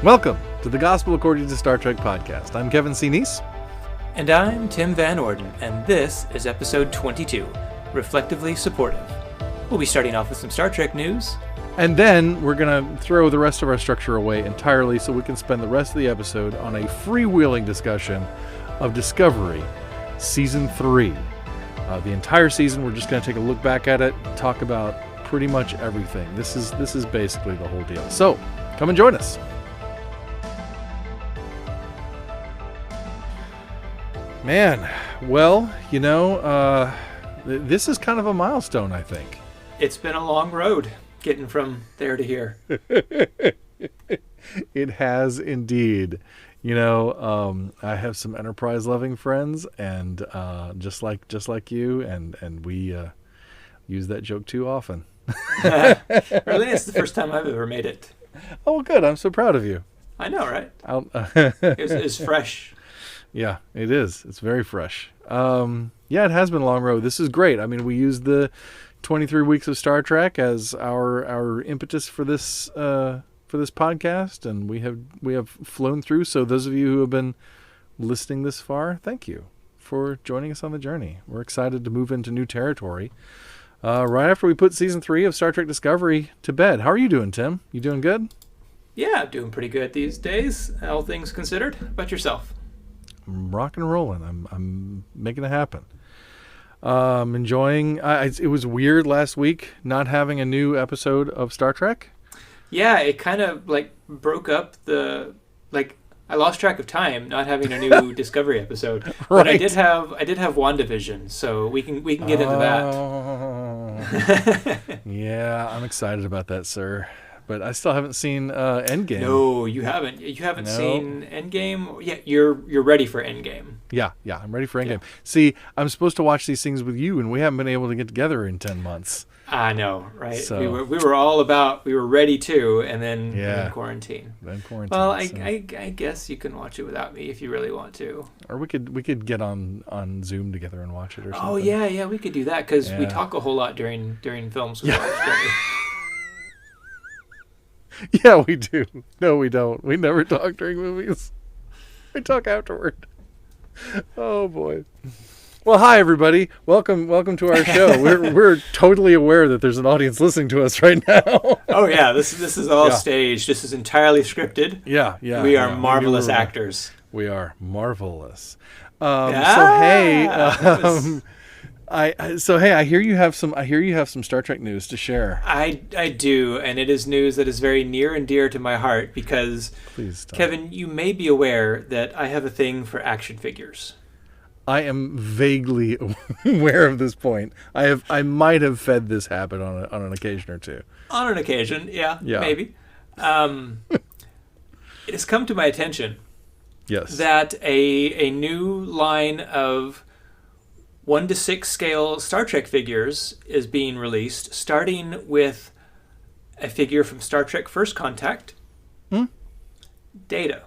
Welcome to the Gospel According to Star Trek podcast. I'm Kevin C. Neese. And I'm Tim Van Orden, and this is episode 22, Reflectively Supportive. We'll be starting off with some Star Trek news. And then we're going to throw the rest of our structure away entirely so we can spend the rest of the episode on a freewheeling discussion of Discovery, Season 3. The entire season, we're just going to take a look back at it, talk about pretty much everything. This is basically the whole deal. So, come and join us. Man, well, this is kind of a milestone, I think. It's been a long road getting from there to here. It has indeed. I have some Enterprise-loving friends, and just like you, and we use that joke too often. Really? It's the first time I've ever made it. Oh, well, good. I'm so proud of you. I know, right? It's fresh. Yeah, it is. It's very fresh. It has been a long road. This is great. I mean, we used the 23 weeks of Star Trek as our impetus for this podcast, and we have flown through. So those of you who have been listening this far, thank you for joining us on the journey. We're excited to move into new territory right after we put season 3 of Star Trek Discovery to bed. How are you doing, Tim? You doing good? Yeah, doing pretty good these days, all things considered. How about yourself? I'm rocking and rolling. I'm making it happen. Enjoying. It was weird last week not having a new episode of Star Trek. Yeah, it kind of broke up I lost track of time not having a new Discovery episode. Right. But I did have WandaVision, so we can get into that. Yeah, I'm excited about that, sir. But I still haven't seen Endgame. No, you haven't. You haven't seen Endgame? Yeah, you're ready for Endgame. Yeah, I'm ready for Endgame. Yeah. See, I'm supposed to watch these things with you, and we haven't been able to get together in 10 months. I know, right? So, we were ready to, and then quarantine. Then quarantine. Well, I guess you can watch it without me if you really want to. Or we could get on Zoom together and watch it or something. Oh yeah, we could do that because we talk a whole lot during films we watch, don't we? Yeah, we do. No, we don't. We never talk during movies. We talk afterward. Oh boy. Well, hi everybody. Welcome to our show. We're totally aware that there's an audience listening to us right now. Oh yeah, this is all staged. This is entirely scripted. Yeah. We are marvelous actors. We are marvelous. So hey, I hear you have some Star Trek news to share. I do, and it is news that is very near and dear to my heart because, Kevin, you may be aware that I have a thing for action figures. I am vaguely aware of this point. I might have fed this habit on an occasion or two. On an occasion, yeah. Maybe. It has come to my attention. Yes. That a new line of 1-6 scale Star Trek figures is being released, starting with a figure from Star Trek First Contact, Data.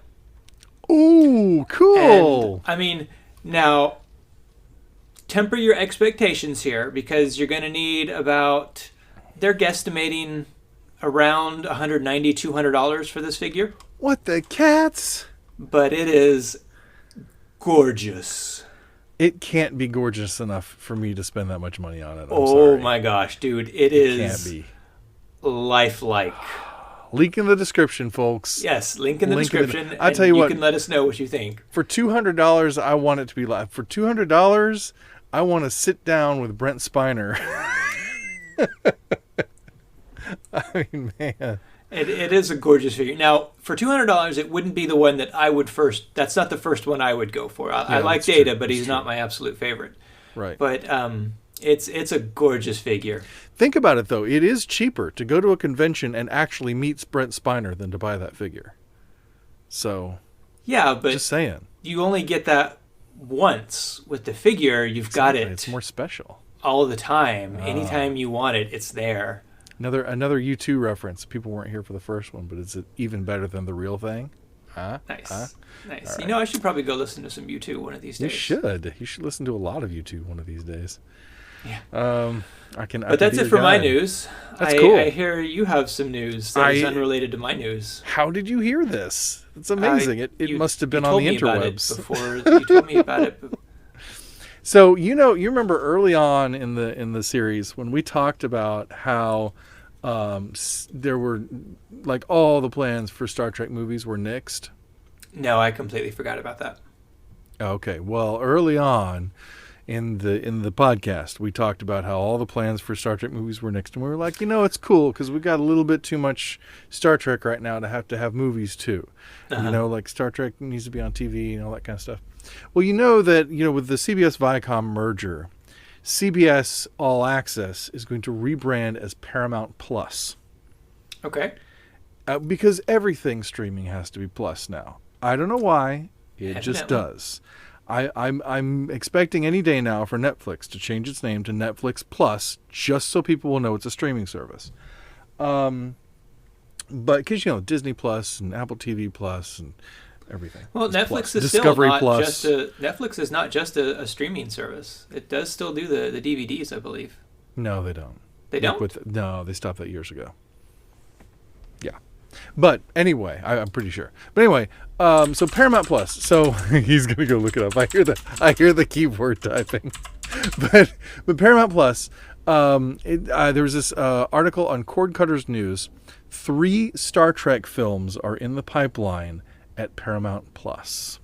Ooh, cool. And, now, temper your expectations here because you're going to need they're guesstimating around $190, $200 for this figure. What the cats? But it is gorgeous. It can't be gorgeous enough for me to spend that much money on it. I'm sorry. Oh my gosh, dude. It is can't be. Lifelike. Link in the description, folks. Yes, link in the description. I'll tell you what. You can let us know what you think. For $200, I want it to be live. For $200, I want to sit down with Brent Spiner. I mean, man. It is a gorgeous figure. Now, for $200, it wouldn't be the one that I would first. That's not the first one I would go for. I like Data, but he's not my absolute favorite. Right. But it's a gorgeous figure. Think about it, though. It is cheaper to go to a convention and actually meet Brent Spiner than to buy that figure. So, yeah, but just saying. You only get that once. With the figure, you've got it. It's more special. All the time. Anytime you want it, it's there. Another U2 reference. People weren't here for the first one, but it's even better than the real thing. Nice. Right. You know, I should probably go listen to some U2 one of these days. You should. You should listen to a lot of U2 one of these days. Yeah. I can. But that's be it your for my guide. news. That's cool. I hear you have some news that is I- unrelated to my news. How did you hear this? It's amazing. It must have been you on told the me about it interwebs. before. You told me about it. So you remember early on in the series when we talked about how there were like all the plans for Star Trek movies were nixed. No, I completely forgot about that. Okay, well, early on in the podcast, we talked about how all the plans for Star Trek movies were nixed, and we were like, it's cool because we got a little bit too much Star Trek right now to have movies too. Uh-huh. Like Star Trek needs to be on TV and all that kind of stuff. Well, you know that with the CBS Viacom merger, CBS All Access is going to rebrand as Paramount Plus. Okay. Because everything streaming has to be Plus now. I don't know why. It just does. I'm expecting any day now for Netflix to change its name to Netflix Plus, just so people will know it's a streaming service. But because Disney Plus and Apple TV Plus and everything. Well, Netflix Plus. is Discovery still not Plus. just Netflix is not just a streaming service. It does still do the DVDs, I believe. No, they don't. They don't? No, they stopped that years ago. Yeah. But anyway, I'm pretty sure. But anyway, so Paramount Plus. So he's gonna go look it up. I hear the keyboard typing. but Paramount Plus. There was this article on Cord Cutters News. 3 Star Trek films are in the pipeline at Paramount Plus.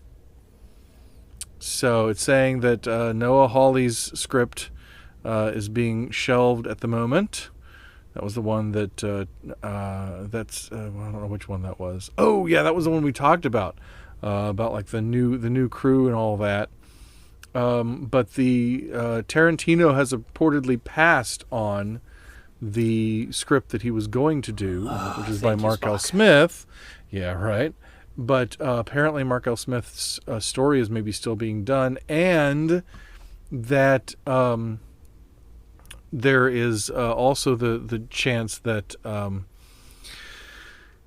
So it's saying that Noah Hawley's script is being shelved at the moment. That was the one that I don't know which one that was. Oh yeah, that was the one we talked about like the new crew and all that. But the Tarantino has reportedly passed on the script that he was going to do, which is by Mark L. Smith. Yeah, right. But apparently Mark L. Smith's story is maybe still being done, and that there is also the chance that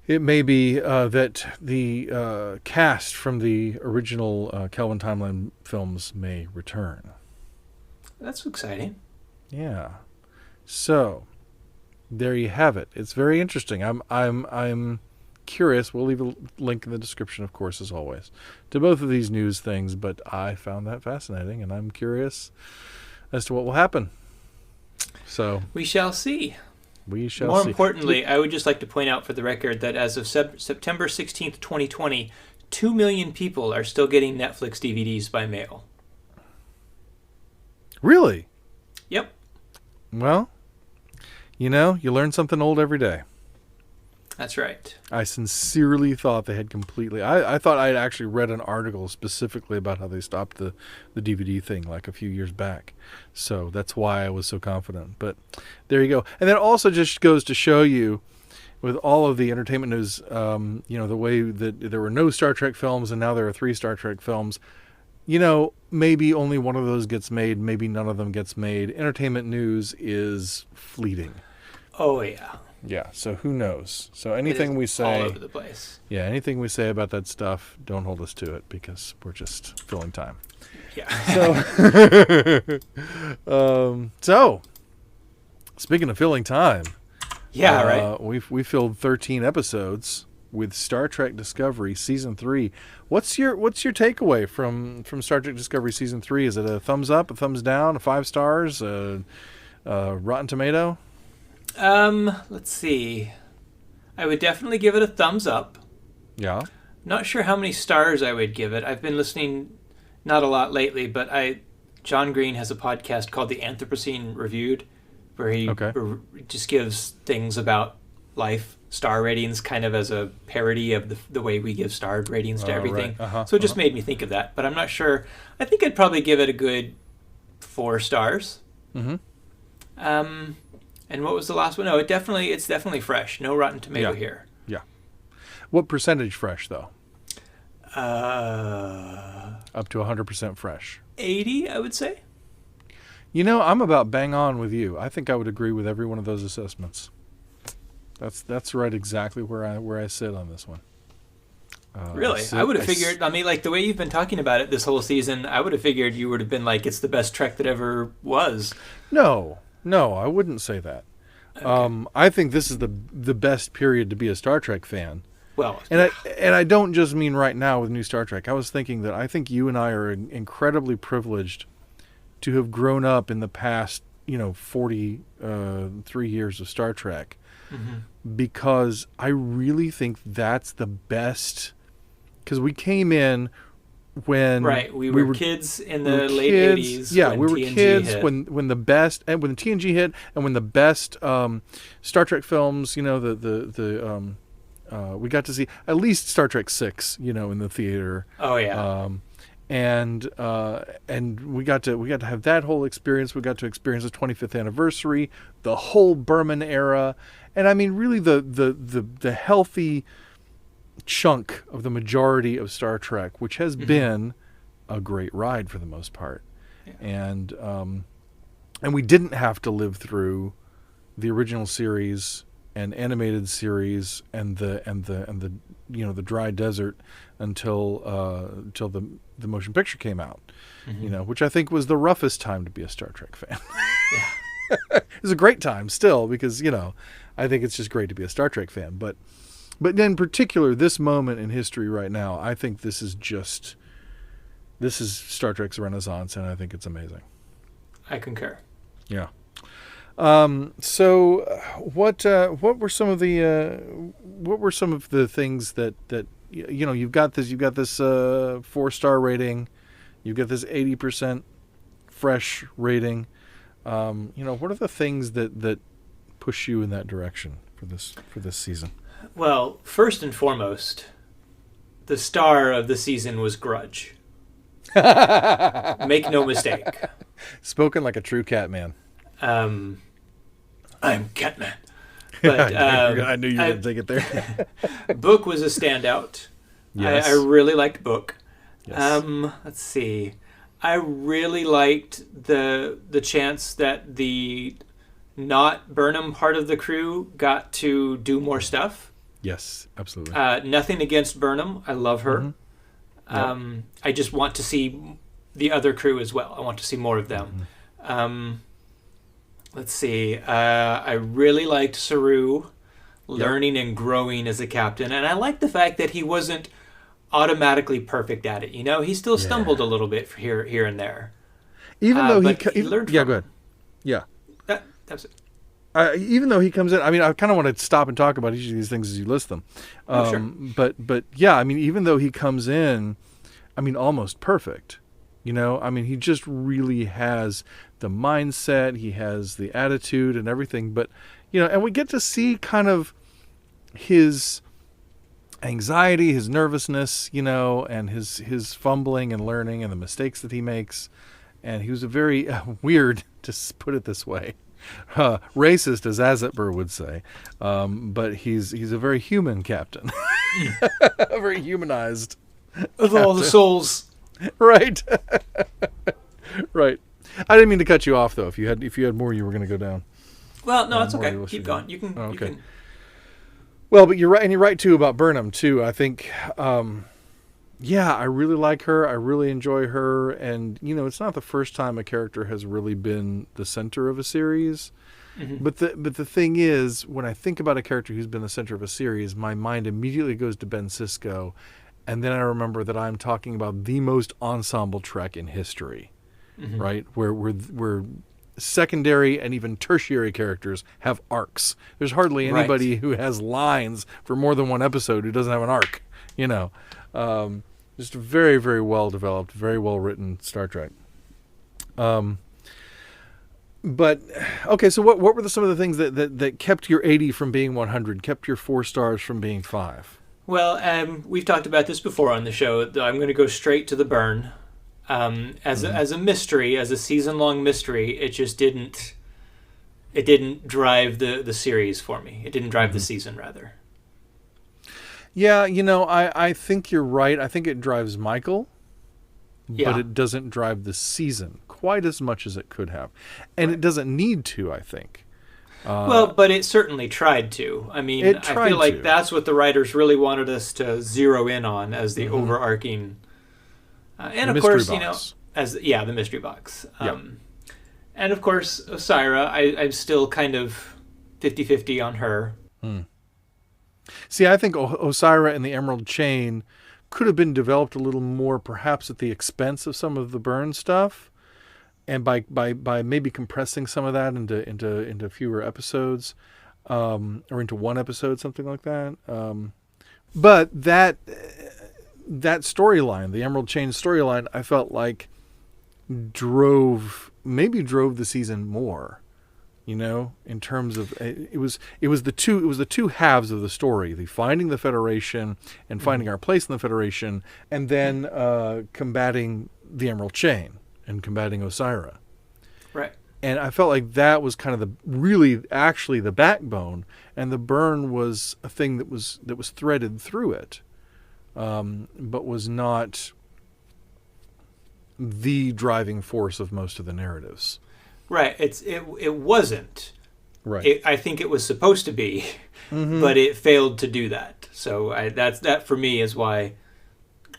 it may be that the cast from the original Kelvin Timeline films may return. That's exciting. Yeah. So there you have it. It's very interesting. I'm curious. We'll leave a link in the description, of course, as always, to both of these news things. But I found that fascinating, and I'm curious as to what will happen. So we shall see. We shall More see. importantly, I would just like to point out for the record that as of September 16th, 2020, 2 million people are still getting Netflix DVDs by mail. Really? Yep. Well, you learn something old every day. That's right. I sincerely thought they had completely... I thought I'd actually read an article specifically about how they stopped the DVD thing like a few years back. So that's why I was so confident. But there you go. And that also just goes to show you, with all of the entertainment news, the way that there were no Star Trek films and now there are 3 Star Trek films. Maybe only one of those gets made. Maybe none of them gets made. Entertainment news is fleeting. Oh, yeah. Yeah, so who knows? So anything we say... all over the place. Yeah, anything we say about that stuff, don't hold us to it because we're just filling time. Yeah. So speaking of filling time... Yeah, right. We filled 13 episodes with Star Trek Discovery Season 3. What's your takeaway from Star Trek Discovery Season 3? Is it a thumbs up, a thumbs down, a 5 stars, a Rotten Tomato? Let's see. I would definitely give it a thumbs up. Yeah. Not sure how many stars I would give it. I've been listening, not a lot lately, but John Green has a podcast called The Anthropocene Reviewed, where he just gives things about life, star ratings, kind of as a parody of the way we give star ratings to everything. Right. So it just made me think of that, but I'm not sure. I think I'd probably give it a good 4 stars. Mm-hmm. And what was the last one? No, it's definitely fresh. No Rotten Tomato here. Yeah. What percentage fresh, though? Up to 100% fresh. 80, I would say. I'm about bang on with you. I think I would agree with every one of those assessments. That's right exactly where I sit on this one. Really? I would have figured, I mean, like the way you've been talking about it this whole season, I would have figured you would have been like, it's the best Trek that ever was. No, I wouldn't say that. Okay. I think this is the best period to be a Star Trek fan. Well, And I don't just mean right now with new Star Trek. I was thinking that I think you and I are incredibly privileged to have grown up in the past, 43 years of Star Trek, because I really think that's the best. Because we came in when right, we were kids in the late kids, 80s. yeah, when we were TNG kids hit. when the best, and when the TNG hit, and when the best Star Trek films, we got to see at least Star Trek 6, in the theater. Oh yeah. And we got to have that whole experience. We got to experience the 25th anniversary, the whole Burnham era, and I mean really the healthy chunk of the majority of Star Trek, which has been a great ride for the most part. Yeah. And we didn't have to live through the original series and animated series and the the dry desert until the motion picture came out, which I think was the roughest time to be a Star Trek fan. Yeah. It was a great time still because I think it's just great to be a Star Trek fan, but in particular this moment in history right now, I think this is Star Trek's renaissance, and I think it's amazing. I concur. Yeah. So what were some of the things that you've got this 4-star rating, you've got this 80% fresh rating. What are the things that push you in that direction for this season? Well, first and foremost, the star of the season was Grudge. Make no mistake. Spoken like a true cat man. I'm Catman. But I knew you were going to take it there. Book was a standout. Yes. I really liked Book. Yes. Let's see. I really liked the chance that the not Burnham part of the crew got to do more stuff. Yes, absolutely. Nothing against Burnham. I love her. I just want to see the other crew as well. I want to see more of them. Let's see. I really liked Saru learning and growing as a captain. And I liked the fact that he wasn't automatically perfect at it. He still stumbled a little bit here and there. Even though he learned yeah, from go ahead. Yeah. That's it. Even though he comes in, I mean, I kind of want to stop and talk about each of these things as you list them. Sure. But yeah, I mean, even though he comes in, I mean, almost perfect. I mean, he just really has the mindset, he has the attitude and everything. But and we get to see kind of his anxiety, his nervousness, and his fumbling and learning and the mistakes that he makes. And he was a very weird, to put it this way, racist, as Azatber would say, but he's a very human captain, a very humanized With all the souls. Right. Right. I didn't mean to cut you off though. If you had more, you were going to go down. Well, no, it's okay. Keep going. You can. Oh, okay. You can. Well, but you're right, and you're right too about Burnham too. I think, I really like her. I really enjoy her, and it's not the first time a character has really been the center of a series. But the thing is, when I think about a character who's been the center of a series, my mind immediately goes to Ben Sisko, and then I remember that I'm talking about the most ensemble Trek in history, right? Where secondary and even tertiary characters have arcs. There's hardly anybody who has lines for more than one episode who doesn't have an arc. Just a very, very well developed, very well written Star Trek. But okay, so what were some of the things that kept your 80 from being 100, kept your 4 stars from being 5? Well, we've talked about this before on the show. I'm going to go straight to the burn. As a mystery, as a season-long mystery, it just didn't drive the series for me. It didn't drive the season, rather. Yeah, I think you're right. I think it drives Michael, but it doesn't drive the season quite as much as it could have. And it doesn't need to, I think. Well, but it certainly tried to. I mean, It I feel tried like to. that's what the writers really wanted us to zero in on as the Hmm. overarching, and The of mystery course, box. the mystery box. Yeah. And of course, Osira, I'm still kind of 50-50 on her. Hmm. See, I think Osira and the Emerald Chain could have been developed a little more, perhaps at the expense of some of the Burn stuff, and by maybe compressing some of that into fewer episodes, or into one episode, something like that. But that storyline, the Emerald Chain storyline, I felt like drove the season more. In terms of it was the two halves of the story: the finding the Federation and Mm-hmm. finding our place in the Federation, and then combating the Emerald Chain and combating Osira. Right. And I felt like that was kind of actually the backbone, and the Burn was a thing that was threaded through it, but was not the driving force of most of the narratives. Right. It wasn't. Right. I think it was supposed to be, Mm-hmm. but it failed to do that. So that for me is why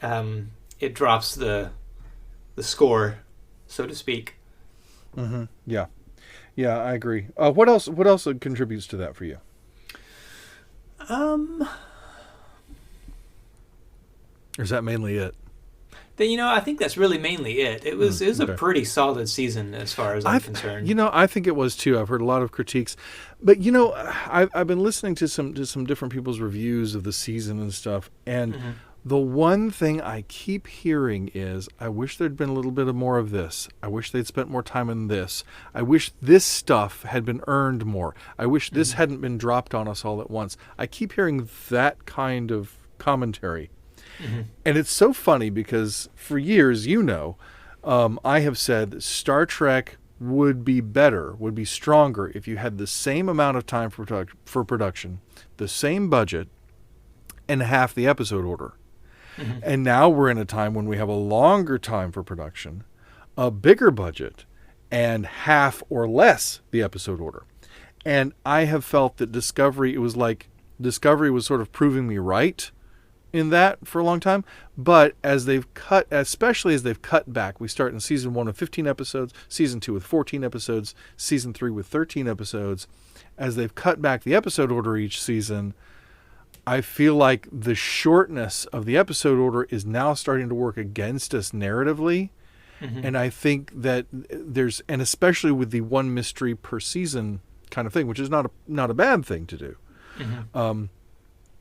it drops the score, so to speak. Mm-hmm. Yeah. Yeah, I agree. What else? What else contributes to that for you? Um, Or is that mainly it? I think that's really mainly it. It was a Okay. pretty solid season as far as I'm concerned. I think it was too. I've heard a lot of critiques, but I've been listening to some different people's reviews of the season and stuff, and Mm-hmm. the one thing I keep hearing is, I wish there'd been a little bit of more of this. I wish they'd spent more time on this. I wish this stuff had been earned more. I wish this hadn't been dropped on us all at once. I keep hearing that kind of commentary. Mm-hmm. And it's so funny because for years, I have said that Star Trek would be better, would be stronger if you had the same amount of time for production, the same budget, and half the episode order. Mm-hmm. And now we're in a time when we have a longer time for production, a bigger budget, and half or less the episode order. And I have felt that Discovery was sort of proving me right in that for a long time. But especially as they've cut back, we start in season 1 with 15 episodes, season 2 with 14 episodes, season 3 with 13 episodes. As they've cut back the episode order each season, I feel like the shortness of the episode order is now starting to work against us narratively. Mm-hmm. And I think that and especially with the one mystery per season kind of thing, which is not a bad thing to do. Mm-hmm.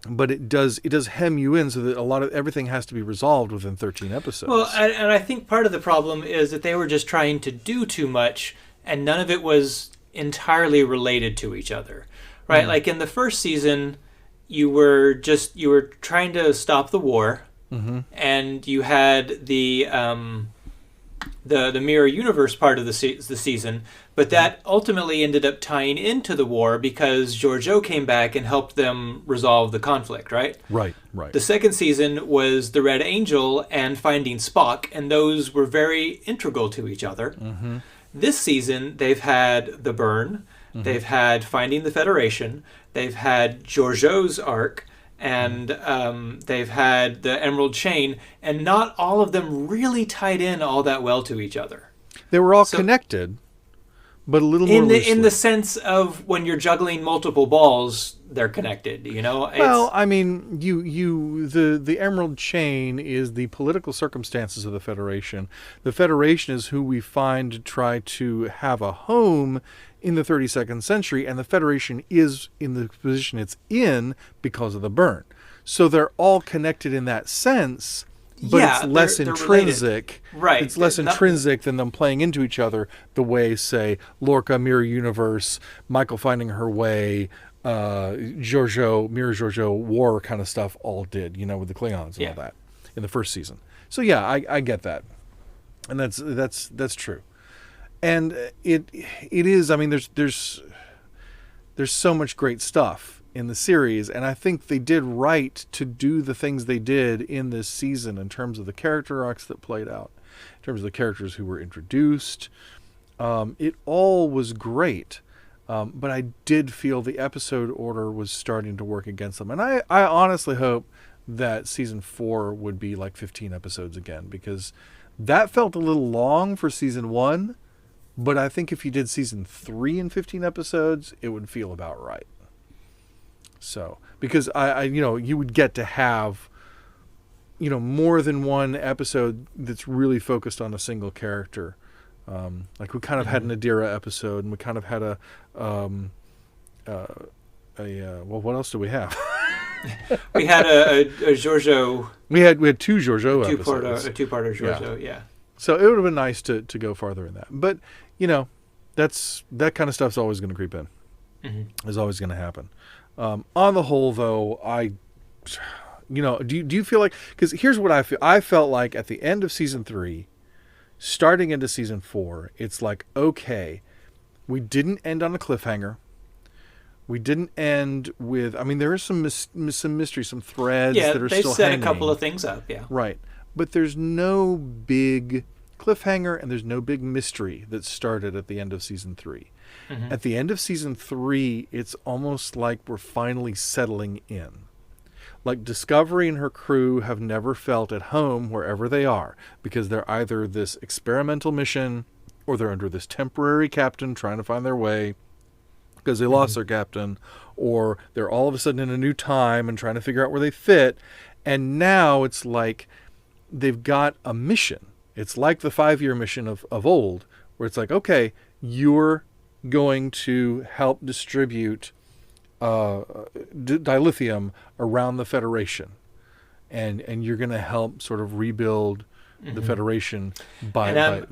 But it does hem you in so that a lot of everything has to be resolved within 13 episodes. Well, and I think part of the problem is that they were just trying to do too much, and none of it was entirely related to each other, right? Like in the first season, you were trying to stop the war, Mm-hmm. and you had the mirror universe part of the season, but that ultimately ended up tying into the war because Georgiou came back and helped them resolve the conflict, right? Right. The second season was the Red Angel and finding Spock, and those were very integral to each other. Mm-hmm. This season, they've had the Burn, they've had Finding the Federation, they've had Georgiou's arc, and they've had the Emerald Chain, and not all of them really tied in all that well to each other. They were all So- connected, but a little more In loosely. the sense of when you're juggling multiple balls, they're connected. Well, I mean, the Emerald Chain is the political circumstances of the Federation. The Federation is who we find to try to have a home in the 32nd century, and the Federation is in the position it's in because of the Burn. So they're all connected in that sense, but Yeah, it's less they're intrinsic. related. Right. It's less intrinsic than them playing into each other the way, say, Lorca, Mirror Universe, Michael Finding Her Way, Giorgio, Mirror Giorgio, War kind of stuff all did, with the Klingons and all that in the first season. So yeah, I get that. And that's true. And it is, I mean, there's so much great stuff in the series, and I think they did right to do the things they did in this season in terms of the character arcs that played out, in terms of the characters who were introduced. It all was great. But I did feel the episode order was starting to work against them. And I honestly hope that season 4 would be like 15 episodes again, because that felt a little long for season 1. But I think if you did season 3 in 15 episodes, it would feel about right. So, because I you would get to have, more than one episode that's really focused on a single character. Like we kind of had an Adira episode, and we kind of had what else do we have? We had a Giorgio. We had two Giorgio episodes. A two-parter Giorgio, yeah. So it would have been nice to go farther in that. But, that kind of stuff's always going to creep in. Is always going to happen. On the whole, though, do you feel like, because here's what I feel. I felt like at the end of season 3, starting into season 4, it's like, okay, we didn't end on a cliffhanger. We didn't end with, there is some mystery, some threads that are still hanging. Yeah, they set a couple of things up, yeah. Right. But there's no big cliffhanger and there's no big mystery that started at the end of season 3. At the end of season 3, it's almost like we're finally settling in. Like Discovery and her crew have never felt at home wherever they are, because they're either this experimental mission or they're under this temporary captain trying to find their way because they lost their captain, or they're all of a sudden in a new time and trying to figure out where they fit. And now it's like they've got a mission. It's like the 5-year mission of old, where it's like, okay, you're going to help distribute dilithium around the Federation, and you're going to help sort of rebuild the Federation by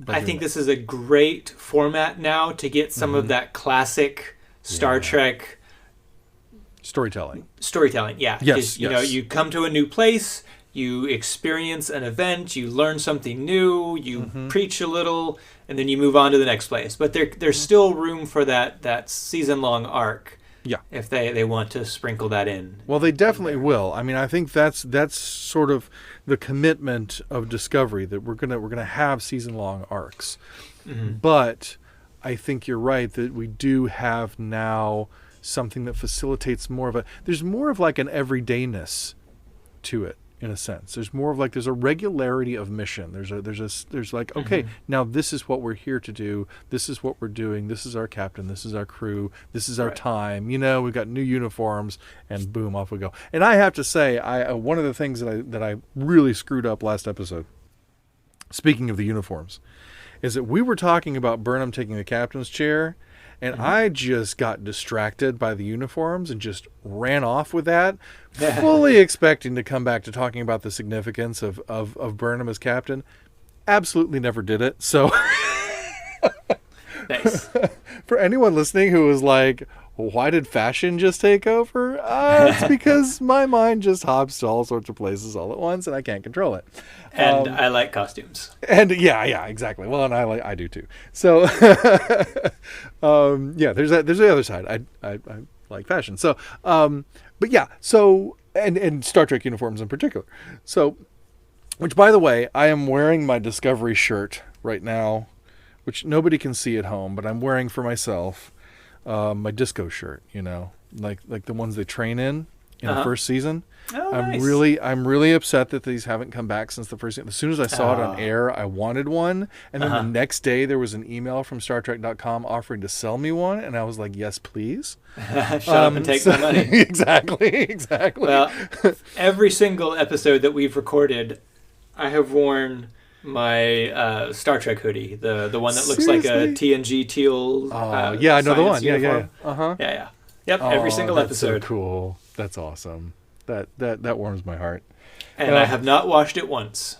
I think this is a great format now to get some of that classic Star Trek storytelling. Yeah. Yes. You come to a new place, you experience an event, you learn something new, you preach a little, and then you move on to the next place. But there's still room for that season-long arc. Yeah. If they want to sprinkle that in. Well, they definitely will. I think that's sort of the commitment of Discovery, that we're gonna have season-long arcs. But I think you're right that we do have now something that facilitates there's more of like an everydayness to it. In a sense, there's more of like, there's a regularity of mission. There's like, okay, now this is what we're here to do. This is what we're doing. This is our captain. This is our crew. This is our time. We've got new uniforms, and boom, off we go. And I have to say, one of the things that I really screwed up last episode, speaking of the uniforms, is that we were talking about Burnham taking the captain's chair, and I just got distracted by the uniforms and just ran off with that, fully expecting to come back to talking about the significance of Burnham as captain. Absolutely never did it. So Nice. For anyone listening who was like, why did fashion just take over? It's because my mind just hops to all sorts of places all at once, and I can't control it. And I like costumes. And yeah, exactly. Well, and I do too. So, there's the other side. I like fashion. So, but yeah. So, and Star Trek uniforms in particular. So, which, by the way, I am wearing my Discovery shirt right now, which nobody can see at home, but I'm wearing for myself. My disco shirt, like the ones they train in the first season. Oh, I'm nice. really upset that these haven't come back since the first season. As soon as I saw it on air, I wanted one, and then the next day there was an email from StarTrek.com offering to sell me one, and I was like, yes, please. Shut up and take my money. Exactly. Well, every single episode that we've recorded, I have worn my Star Trek hoodie, the one that looks Seriously? like a TNG teal. Yeah, I know the one. Uniform. Yeah. Yeah. Yep, every single that's episode. So cool. That's awesome. That warms my heart. And I have not washed it once.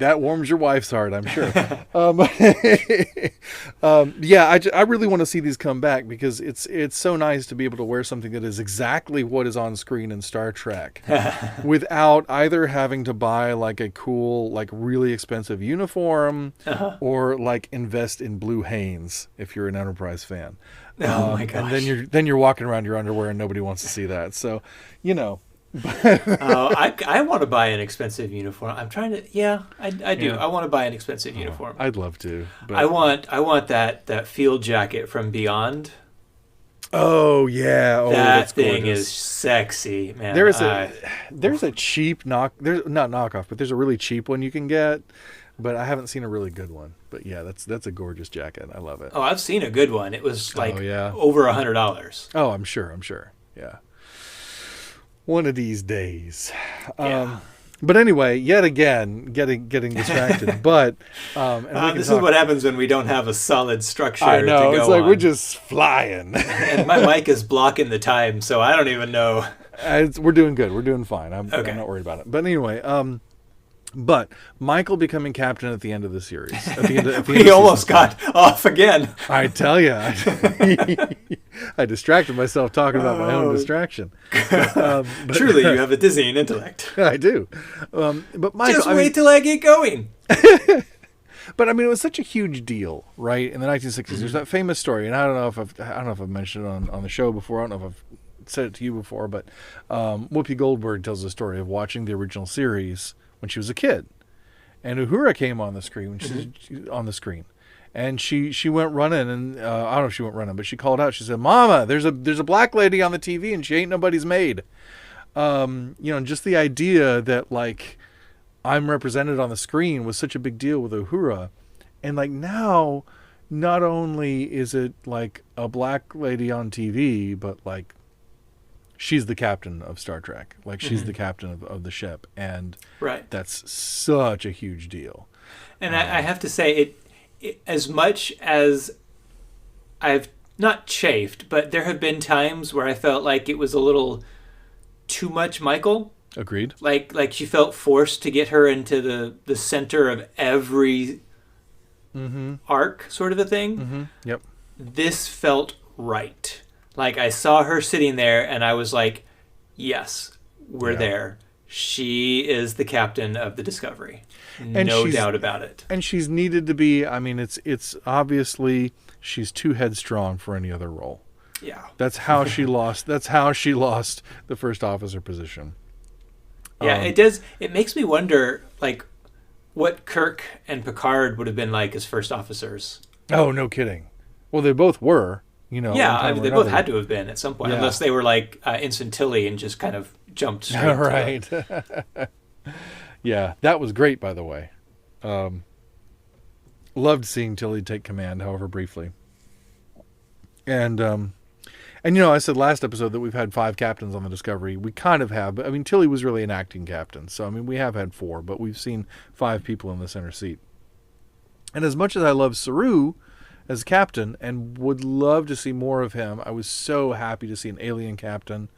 That warms your wife's heart, I'm sure. I really want to see these come back, because it's so nice to be able to wear something that is exactly what is on screen in Star Trek without either having to buy like a cool, like really expensive uniform or like invest in Blue Hanes if you're an Enterprise fan. Oh my gosh. And then you're walking around your underwear and nobody wants to see that. So, Oh, I want to buy an expensive uniform. I'm trying to. Yeah, I do. Yeah. I want to buy an expensive Oh, uniform. I'd love to, I but want that field jacket from Beyond. oh yeah, oh That that's thing is gorgeous. sexy, man. There's a there's a cheap there's not knockoff, but there's a really cheap one you can get, but I haven't seen a really good one. But yeah, that's a gorgeous jacket. I love it. Oh, I've seen a good one. It was Oh like yeah. over $100. Oh, I'm sure. Yeah. One of these days. Yeah. But anyway, yet again, getting distracted. But and we can This talk. is what happens when we don't have a solid structure I know. to go It's like on. we're just flying. And my mic is blocking the time, so I don't even know. We're doing good. We're doing fine. Okay. I'm not worried about it. But anyway, but Michael becoming captain at the end of the series. At the end of We almost got off again. I tell you, I distracted myself talking about my own distraction. But Truly, you have a dizzying intellect. I do. But Michael, Just wait till I get going. but I mean, it was such a huge deal, right? In the 1960s, there's that famous story, and I don't know if I've mentioned it on the show before. I don't know if I've said it to you before, but Whoopi Goldberg tells the story of watching the original series when she was a kid, and Uhura came on the screen when she on the screen, and she went running, and I don't know if she went running, but she called out. She said, "Mama, there's a black lady on the TV, and she ain't nobody's maid." Just the idea that like I'm represented on the screen was such a big deal with Uhura, and like now, not only is it like a black lady on TV, but like she's the captain of Star Trek. Like she's the captain of the ship, and Right. that's such a huge deal. And I have to say, it as much as I've not chafed, but there have been times where I felt like it was a little too much Michael. Agreed. Like she felt forced to get her into the center of every arc, sort of a thing. Yep. This felt right. Like I saw her sitting there, and I was like, "Yes, we're Yeah. there. She is the captain of the Discovery, And no she's- doubt about it." And she's needed to be. I mean, it's obviously she's too headstrong for any other role. Yeah. That's how she lost. That's how she lost the first officer position. Yeah, it does. It makes me wonder, like, what Kirk and Picard would have been like as first officers. Oh, no kidding. Well, they both were. Yeah, I mean, they both had to have been at some point, Yeah. unless they were like Ensign Tilly and just kind of jumped straight. to the- Right. Yeah, that was great, by the way. Loved seeing Tilly take command, however briefly. And I said last episode that we've had 5 captains on the Discovery. We kind of have, but I mean, Tilly was really an acting captain. So, I mean, we have had 4, but we've seen 5 people in the center seat. And as much as I love Saru as captain and would love to see more of him, I was so happy to see an alien captain.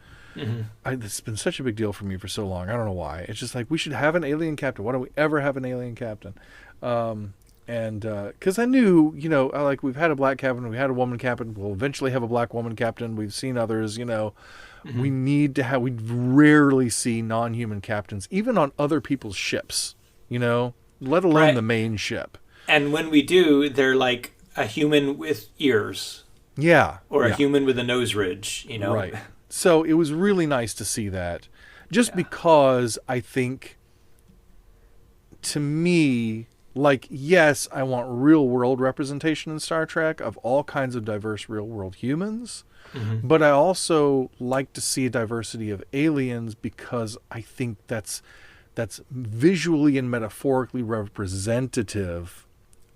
It's been such a big deal for me for so long. I don't know why. It's just like we should have an alien captain. Why don't we ever have an alien captain? And because I knew, we've had a black captain, we had a woman captain. We'll eventually have a black woman captain. We've seen others. We need to have. We rarely see non-human captains, even on other people's ships. Let alone Right. the main ship. And when we do, they're like a human with ears Yeah. or yeah. a human with a nose ridge, Right. So it was really nice to see that, just because I think, to me, like, yes, I want real world representation in Star Trek of all kinds of diverse real world humans, but I also like to see a diversity of aliens because I think that's visually and metaphorically representative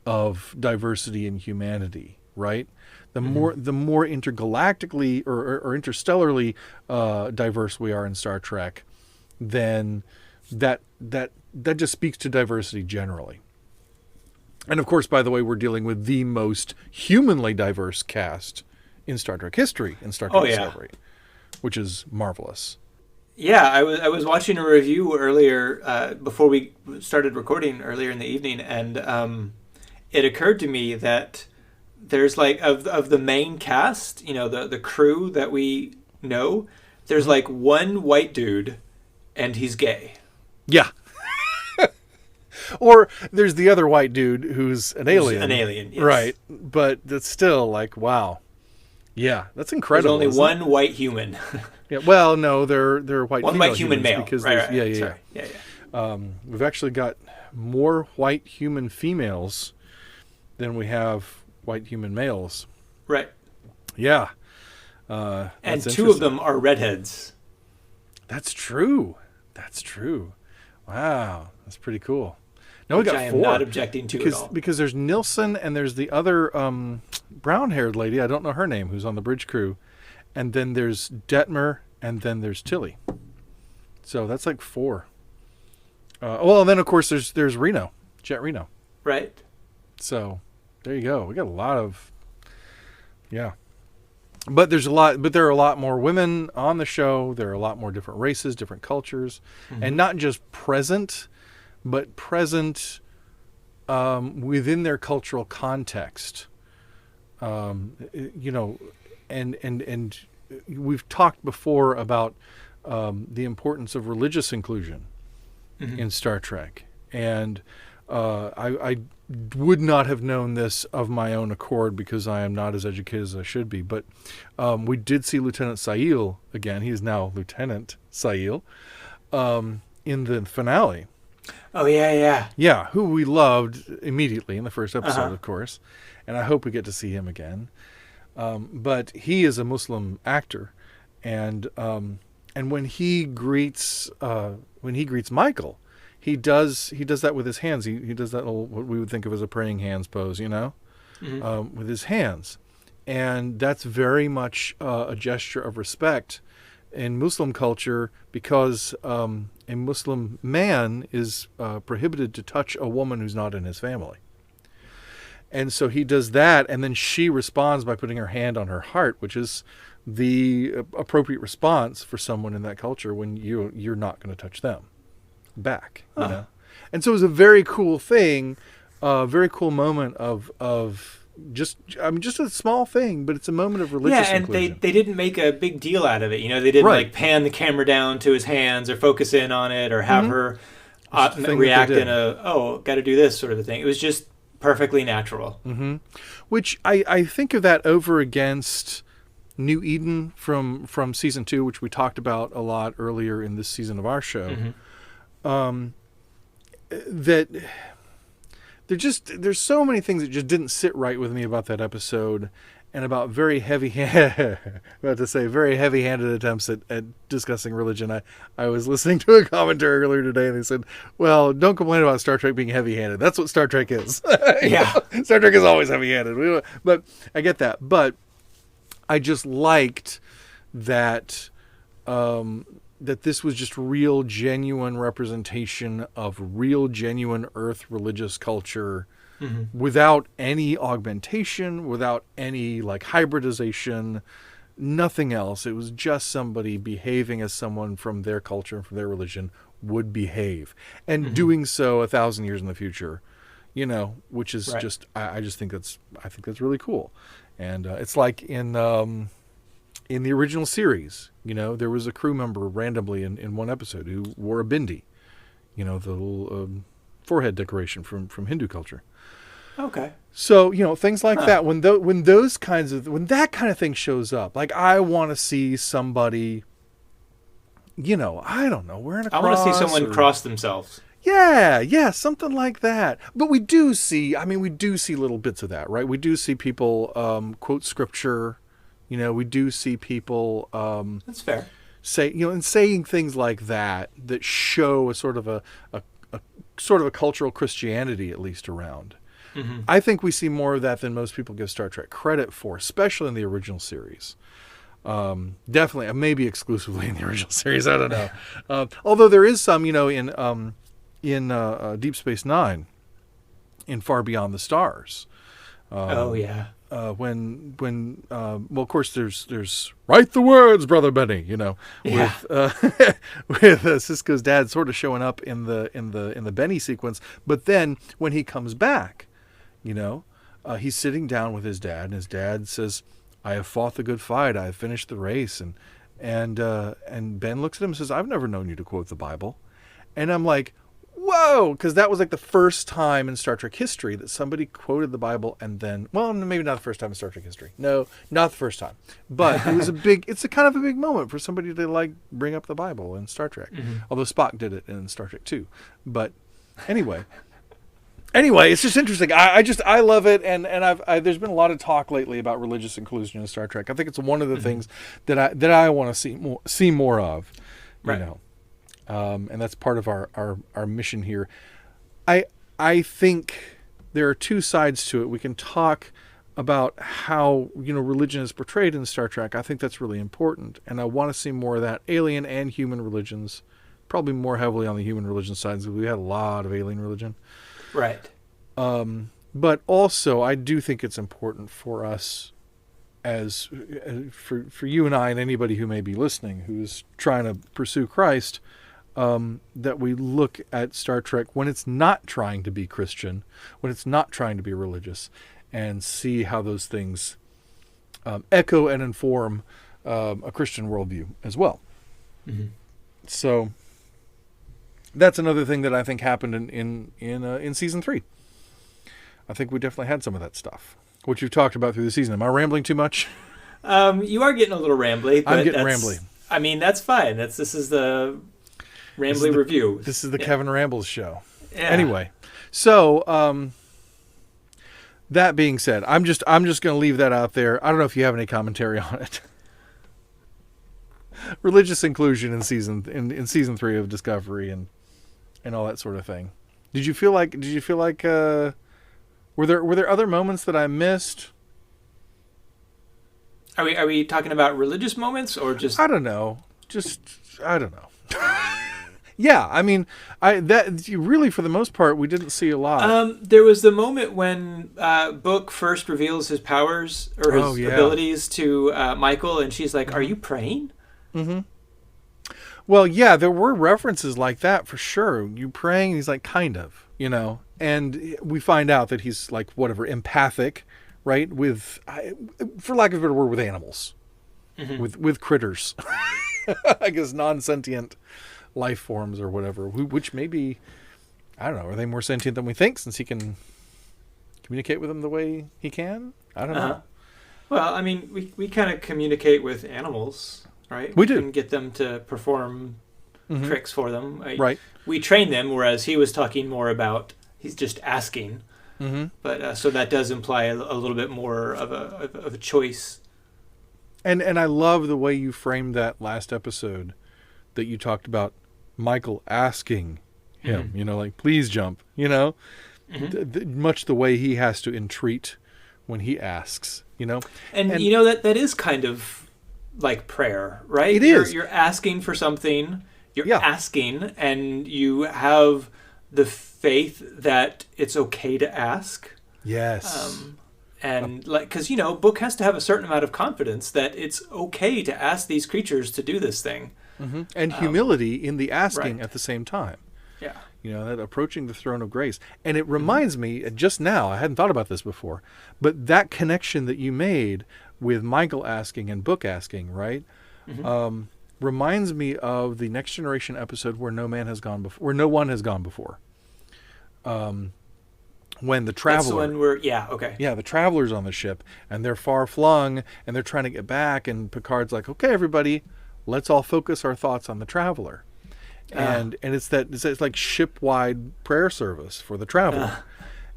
of diversity in humanity, right? The more intergalactically or interstellarly diverse we are in Star Trek, then that just speaks to diversity generally. And of course, by the way, we're dealing with the most humanly diverse cast in Star Trek history in Star Trek Discovery, which is marvelous. Yeah, I was watching a review earlier before we started recording earlier in the evening, and it occurred to me that there's like of the main cast, the crew that we know, there's like one white dude, and he's gay. Yeah. Or there's the other white dude who's an alien. An alien, yes. Right. But that's still like, wow. Yeah, that's There's incredible. only isn't it? one white human. Yeah. Well, no, they're white One female white human humans male. because Right, there's right. yeah, yeah, Sorry. Yeah, yeah. We've actually got more white human females than we have white human males. Right. Yeah. And That's two of interesting. them are redheads. That's true. That's true. Wow, that's pretty cool. Now we Which got I am four not objecting to at all. because there's Nilsson and there's the other brown-haired lady. I don't know her name, who's on the bridge crew, and then there's Detmer, and then there's Tilly. So that's like four. Well, and then of course there's Reno, Jet Reno. Right. So there you go. We got a lot of yeah. But there are a lot more women on the show. There are a lot more different races, different cultures, and not just present, but present within their cultural context. You know, and we've talked before about the importance of religious inclusion in Star Trek, and I would not have known this of my own accord because I am not as educated as I should be. But we did see Lieutenant Sail again. He is now Lieutenant Sail in the finale. Oh, yeah, yeah. Yeah, who we loved immediately in the first episode, of course. And I hope we get to see him again. But he is a Muslim actor, and when he greets Michael, he does that with his hands. He does that little, what we would think of as a praying hands pose, you know, with his hands, and that's very much a gesture of respect in Muslim culture because a Muslim man is prohibited to touch a woman who's not in his family. And so he does that, and then she responds by putting her hand on her heart, which is the appropriate response for someone in that culture when you're not going to touch them back, you know. And so it was a very cool thing, a very cool moment of just a small thing, but it's a moment of religious inclusion. And they didn't make a big deal out of it. You know, they didn't like pan the camera down to his hands or focus in on it or have her react in got to do this sort of a thing. It was just perfectly natural. Which I think of that over against New Eden from season 2, which we talked about a lot earlier in this season of our show. That there's so many things that just didn't sit right with me about that episode, and about very heavy-handed attempts at discussing religion. I was listening to a commentary earlier today, and they said, well, don't complain about Star Trek being heavy-handed. That's what Star Trek is. Yeah. Star Trek is always heavy-handed. But I get that. But I just liked that that this was just real, genuine representation of real, genuine Earth religious culture without any augmentation, without any like hybridization, nothing else. It was just somebody behaving as someone from their culture and from their religion would behave, and doing so 1,000 years in the future, you know, which is just, I think that's really cool. And it's like in the original series, you know, there was a crew member randomly in one episode who wore a bindi, you know, the little forehead decoration from Hindu culture. Okay. So, you know, things like that, when that kind of thing shows up, like I want to see somebody, you know, I don't know, wearing a cross. I want to see someone cross themselves. Yeah, something like that. But we do see little bits of that, right? We do see people quote scripture. You know, we do see people That's fair. saying things like that show a sort of a cultural Christianity, at least, around. I think we see more of that than most people give Star Trek credit for, especially in the original series. Definitely, maybe exclusively in the original series. I don't know. Although there is some, you know, in Deep Space Nine, in Far Beyond the Stars. When of course there's write the words, Brother Benny, you know, with Cisco's dad sort of showing up in the Benny sequence, but then when he comes back, you know, he's sitting down with his dad, and his dad says, "I have fought the good fight. I have finished the race," and Ben looks at him and says, "I've never known you to quote the Bible," and I'm like, whoa, because that was like the first time in Star Trek history that somebody quoted the Bible and then, well, maybe not the first time in Star Trek history. No, not the first time. But it was it's a kind of a big moment for somebody to like bring up the Bible in Star Trek. Mm-hmm. Although Spock did it in Star Trek too. But anyway. Anyway, it's just interesting. I love it, and there's been a lot of talk lately about religious inclusion in Star Trek. I think it's one of the things that I want to see more of, you know, and that's part of our mission here. I think there are two sides to it. We can talk about how religion is portrayed in Star Trek. I think that's really important, and I want to see more of that, alien and human religions. Probably more heavily on the human religion side, because we had a lot of alien religion. Right. But also, I do think it's important for us, for you and I and anybody who may be listening who's trying to pursue Christ, that we look at Star Trek when it's not trying to be Christian, when it's not trying to be religious, and see how those things echo and inform a Christian worldview as well. Mm-hmm. So that's another thing that I think happened in season 3. I think we definitely had some of that stuff, which you've talked about through the season. Am I rambling too much? You are getting a little rambly. But I'm getting rambly. I mean, that's fine. This is the rambly review. This is the Kevin Rambles show. Yeah. Anyway, so that being said, I'm just going to leave that out there. I don't know if you have any commentary on it. Religious inclusion in season 3 of Discovery and all that sort of thing. Did you feel like were there other moments that I missed? Are we talking about religious moments or just? I don't know. I don't know. Yeah, I mean, really for the most part we didn't see a lot. There was the moment when Book first reveals his powers or his abilities to Michael, and she's like, "Are you praying?" Mm-hmm. Well, yeah, there were references like that for sure. You praying? And he's like, kind of, and we find out that he's like whatever, empathic, right? With, for lack of a better word, with animals, with critters, I guess non-sentient life forms or whatever. Which maybe, I don't know, are they more sentient than we think since he can communicate with them the way he can? I don't know. Well, I mean, we kind of communicate with animals. Right? We do. Can get them to perform tricks for them. Right. We train them, whereas he was talking more about he's just asking. Mm-hmm. But so that does imply a little bit more of a choice. And I love the way you framed that last episode that you talked about Michael asking him, like, please jump, much the way he has to entreat when he asks, And that is kind of like prayer, right? It is. You're asking for something. You're asking, and you have the faith that it's okay to ask. Yes. And because Book has to have a certain amount of confidence that it's okay to ask these creatures to do this thing, and humility in the asking at the same time. Yeah. That approaching the throne of grace. And it reminds me, just now, I hadn't thought about this before, but that connection that you made with Michael asking and Book asking, right? Reminds me of the Next Generation episode where no one has gone before. When the Traveler... That's the one where, the Traveler's on the ship, and they're far flung, and they're trying to get back, and Picard's like, okay, everybody, let's all focus our thoughts on the Traveler. And it's like ship-wide prayer service for the Traveler.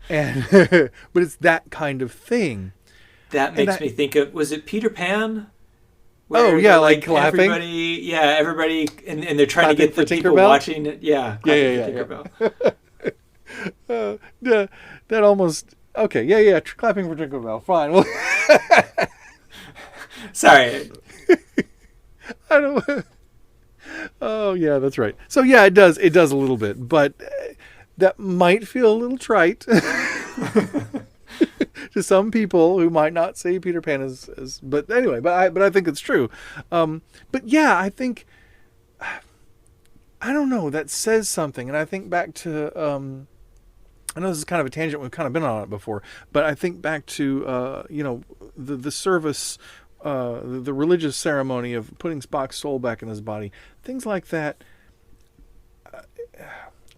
But it's that kind of thing. That makes me think of, was it Peter Pan? Like clapping? Everybody, and they're trying clapping to get the people Tinkerbell? watching it. Yeah, Tinkerbell. That almost, okay, clapping for Tinkerbell, fine. Well, sorry. I don't... Oh, yeah, that's right. So, yeah, it does a little bit, but that might feel a little trite to some people who might not see Peter Pan as but anyway, but I think it's true. But yeah, I think, I don't know, that says something. And I think back to, I know this is kind of a tangent, we've kind of been on it before, but I think back to, the service, the religious ceremony of putting Spock's soul back in his body, things like that.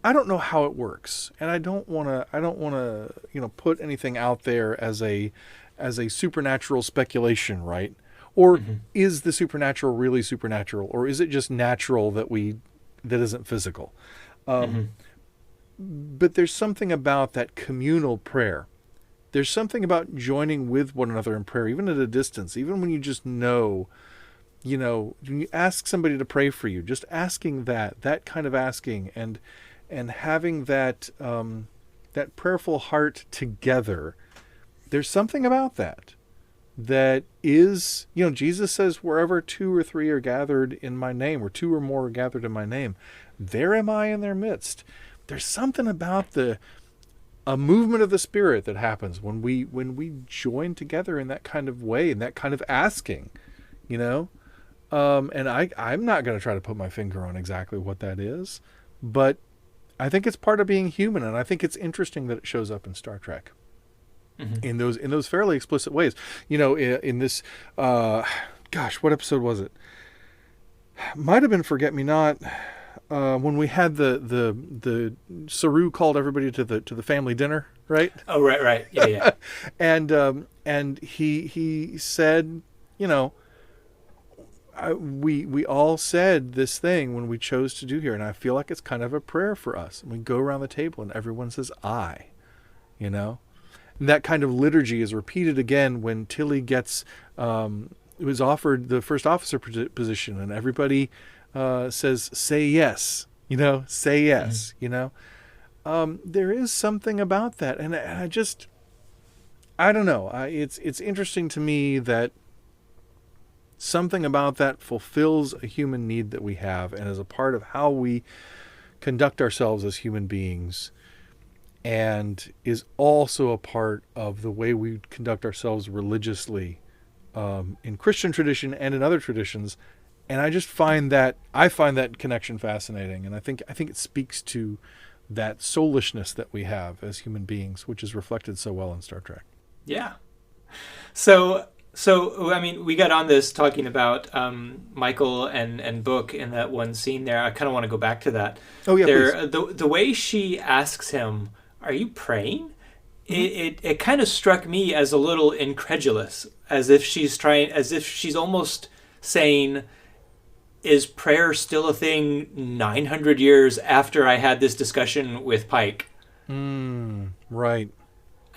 I don't know how it works, and I don't want to, put anything out there as a supernatural speculation, right? Or Hmm. is the supernatural really supernatural, or is it just natural that isn't physical? Um, Hmm. but there's something about that communal prayer. There's something about joining with one another in prayer, even at a distance, even when you just know, when you ask somebody to pray for you, just asking that kind of asking, and having that prayerful heart together. There's something about that is, Jesus says, wherever two or three are gathered in my name, or two or more are gathered in my name, there am I in their midst. There's something about a movement of the Spirit that happens when we join together in that kind of way, in that kind of asking, you know. And I'm not going to try to put my finger on exactly what that is, but I think it's part of being human, and I think it's interesting that it shows up in Star Trek Hmm. in those fairly explicit ways. In this, gosh, what episode was it? Might have been Forget Me Not. When we had the Saru called everybody to the family dinner, right? Oh, right, right. Yeah, yeah. And he said, you know, we all said this thing when we chose to do here, and I feel like it's kind of a prayer for us. And we go around the table, and everyone says "I," you know. And that kind of liturgy is repeated again when Tilly was offered the first officer position, and everybody says, "Say yes," say Hmm. yes, There is something about that, and I don't know. It's interesting to me that something about that fulfills a human need that we have, and is a part of how we conduct ourselves as human beings, and is also a part of the way we conduct ourselves religiously, in Christian tradition and in other traditions. And I find that connection fascinating, and I think it speaks to that soulishness that we have as human beings, which is reflected so well in Star Trek. Yeah. So I mean, we got on this talking about Michael and Book in that one scene there. I kind of want to go back to that. Oh yeah, please. The way she asks him, "Are you praying?" Mm-hmm. It kind of struck me as a little incredulous, as if she's almost saying, "Is prayer still a thing 900 years after I had this discussion with Pike?" Right.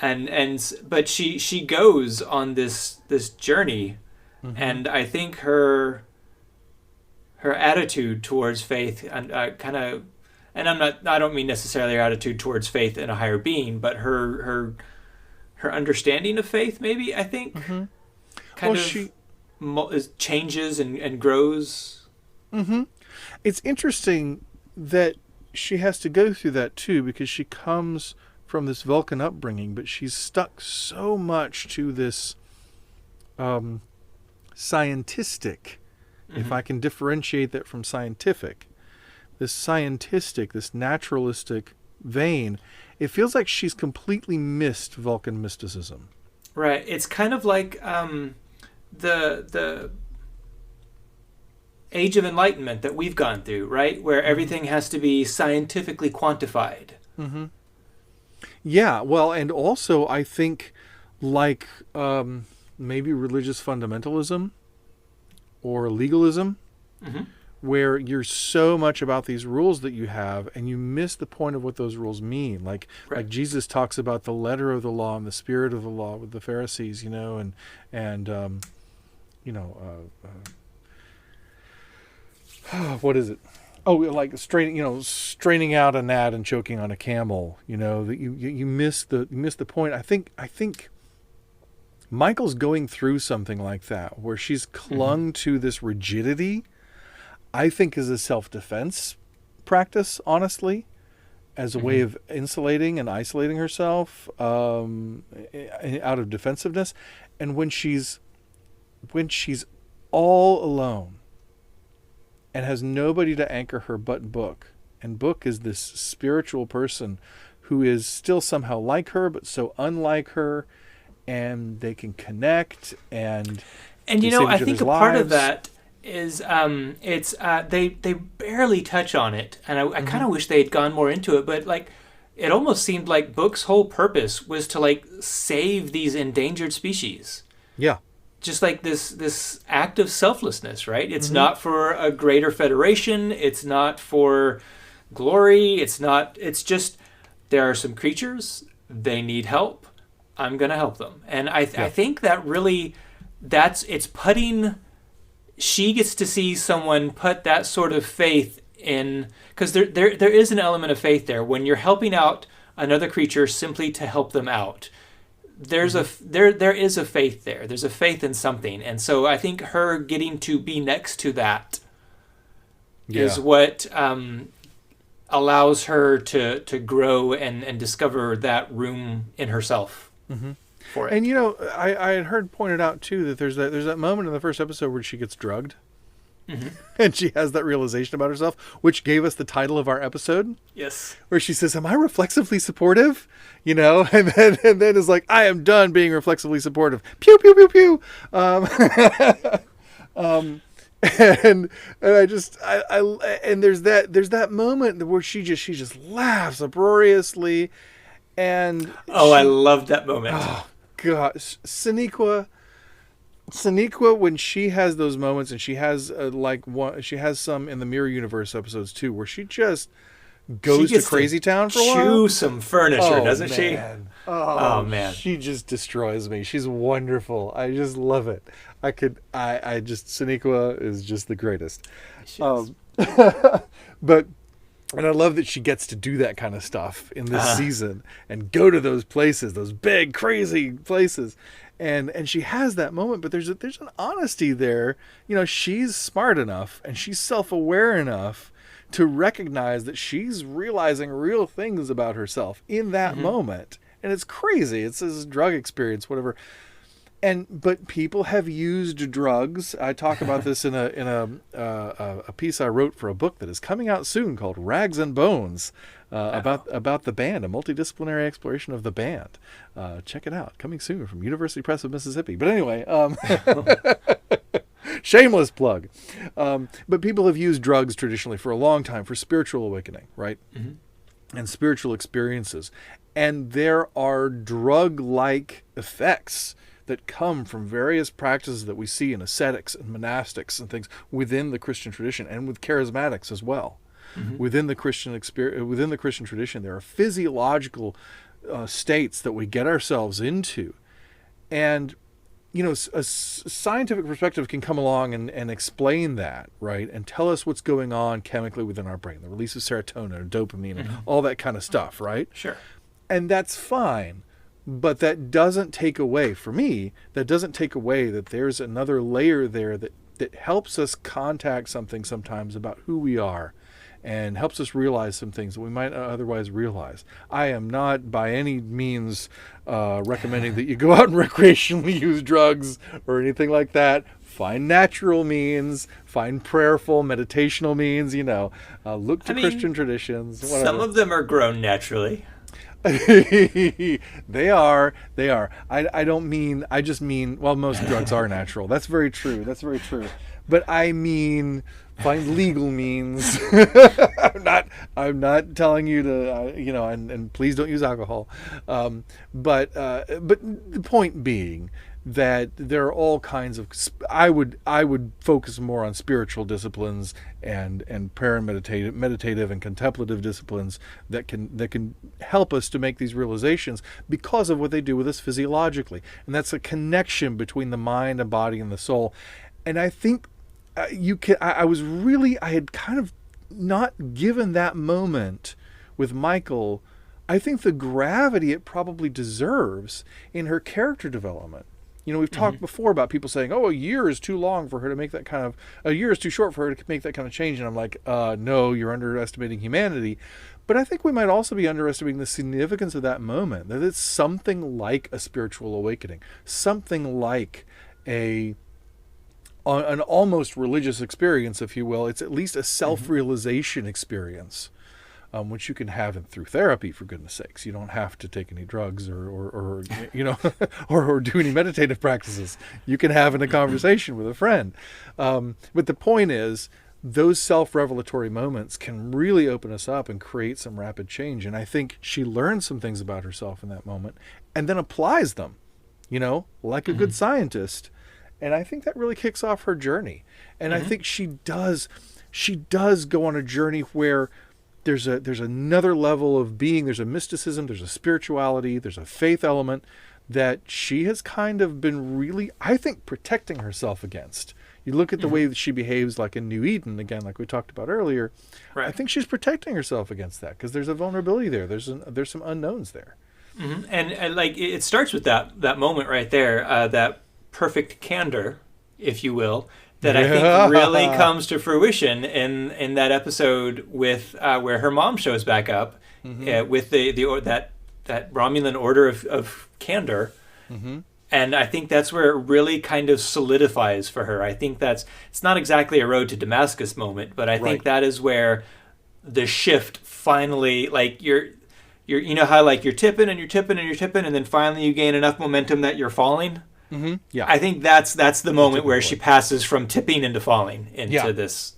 And but she goes on this journey, Mm-hmm. and I think her attitude towards faith and kind of, and I don't mean necessarily her attitude towards faith in a higher being, but her understanding of faith, maybe, I think, Mm-hmm. Well, kind of changes and grows. Mm-hmm. It's interesting that she has to go through that too, because she comes from this Vulcan upbringing, but she's stuck so much to this um, scientistic, if Hmm. I can differentiate that from scientific, this naturalistic vein. It feels like she's completely missed Vulcan mysticism. Right. It's kind of like the age of enlightenment that we've gone through, right? Where Mm-hmm. everything has to be scientifically quantified. Mm-hmm. Yeah, well, and also I think, like, maybe religious fundamentalism or legalism, Hmm. where you're so much about these rules that you have, and you miss the point of what those rules mean. Like Right. Jesus talks about the letter of the law and the spirit of the law with the Pharisees, and you know, what is it? Oh, like straining out a gnat and choking on a camel. That you miss the point. I think Michael's going through something like that, where she's Hmm. clung to this rigidity. I think is a self-defense practice, honestly, as a way Hmm. of insulating and isolating herself, out of defensiveness. And when she's all alone and has nobody to anchor her but Book, and Book is this spiritual person who is still somehow like her but so unlike her, and they can connect, and And they you know, save I each think other's a part of lives. that is it's they barely touch on it, and I kind of wish they had gone more into it, but like it almost seemed like Book's whole purpose was to like save these endangered species. Yeah. Just like this act of selflessness, right? It's not for a greater federation, it's not for glory, it's just there are some creatures, they need help, I'm going to help them. And I think that really it's putting, she gets to see someone put that sort of faith in, because there is an element of faith there when you're helping out another creature simply to help them out. There's there is a faith there. There's a faith in something, and so I think her getting to be next to that is what allows her to grow and discover that room in herself for it. And you know, I had heard pointed out too that there's that moment in the first episode where she gets drugged. And she has that realization about herself, which gave us the title of our episode. Yes. Where she says, "Am I reflexively supportive?" You know, and then is like, "I am done being reflexively supportive." Pew pew pew pew. And there's that moment where she just laughs uproariously, and I loved that moment. Oh gosh, Sonequa, when she has those moments, and she has she has some in the Mirror Universe episodes too, where she just goes to crazy town for a while. Chew some furniture, doesn't she? Oh man, she just destroys me. She's wonderful. I just love it. I just Sonequa is just the greatest. But. And I love that she gets to do that kind of stuff in this season and go to those places, those big, crazy places. And she has that moment, but there's an honesty there. You know, she's smart enough and she's self-aware enough to recognize that she's realizing real things about herself in that moment. And it's crazy. It's this drug experience, whatever. But people have used drugs. I talk about this in a piece I wrote for a book that is coming out soon called Rags and Bones, about the band, a multidisciplinary exploration of the band. Check it out, coming soon from University Press of Mississippi. But anyway, shameless plug. But people have used drugs traditionally for a long time for spiritual awakening, right? And spiritual experiences. And there are drug-like effects that come from various practices that we see in ascetics and monastics and things within the Christian tradition, and with charismatics as well. Within the Christian tradition, there are physiological states that we get ourselves into, and you know, a scientific perspective can come along and explain that, right, and tell us what's going on chemically within our brain, the release of serotonin or dopamine and all that kind of stuff, right? Sure. And that's fine. But that doesn't take away, for me, that there's another layer there that helps us contact something sometimes about who we are, and helps us realize some things that we might not otherwise realize. I am not by any means recommending that you go out and recreationally use drugs or anything like that. Find natural means, find prayerful, meditational means, you know, look to Christian traditions. Whatever. Some of them are grown naturally. They are. I just mean, well, most drugs are natural. That's very true. But I mean, find legal means. I'm not telling you to, you know, and please don't use alcohol. But the point being that there are all kinds of, I would focus more on spiritual disciplines and prayer and meditative and contemplative disciplines that can help us to make these realizations because of what they do with us physiologically. And that's a connection between the mind and body and the soul. And I think I had kind of not given that moment with Michael, I think, the gravity it probably deserves in her character development. You know, we've talked before about people saying, "Oh, a year is too long for her to make that kind of. A year is too short for her to make that kind of change." And I'm like, no, you're underestimating humanity. But I think we might also be underestimating the significance of that moment. That it's something like a spiritual awakening, something like an almost religious experience, if you will. It's at least a self-realization experience which you can have through therapy, for goodness sakes. You don't have to take any drugs or or do any meditative practices. You can have in a conversation with a friend. But the point is, those self-revelatory moments can really open us up and create some rapid change. And I think she learns some things about herself in that moment and then applies them, like a good scientist. And I think that really kicks off her journey. And I think she does go on a journey where there's another level of being. There's a mysticism, there's a spirituality, there's a faith element that she has kind of been really, I think, protecting herself against. You look at the way that she behaves, like in New Eden, again, like we talked about earlier. Right. I think she's protecting herself against that because there's a vulnerability there. There's some unknowns there. Mm-hmm. And like it starts with that moment right there, that perfect candor, if you will, that I think really comes to fruition in that episode with where her mom shows back up with that Romulan order of candor. Mm-hmm. And I think that's where it really kind of solidifies for her. I think it's not exactly a road to Damascus moment, but I think that is where the shift finally, like you're how like you're tipping and you're tipping and you're tipping, and then finally you gain enough momentum that you're falling. Mm-hmm. Yeah, I think that's the moment where she passes from tipping into falling into this.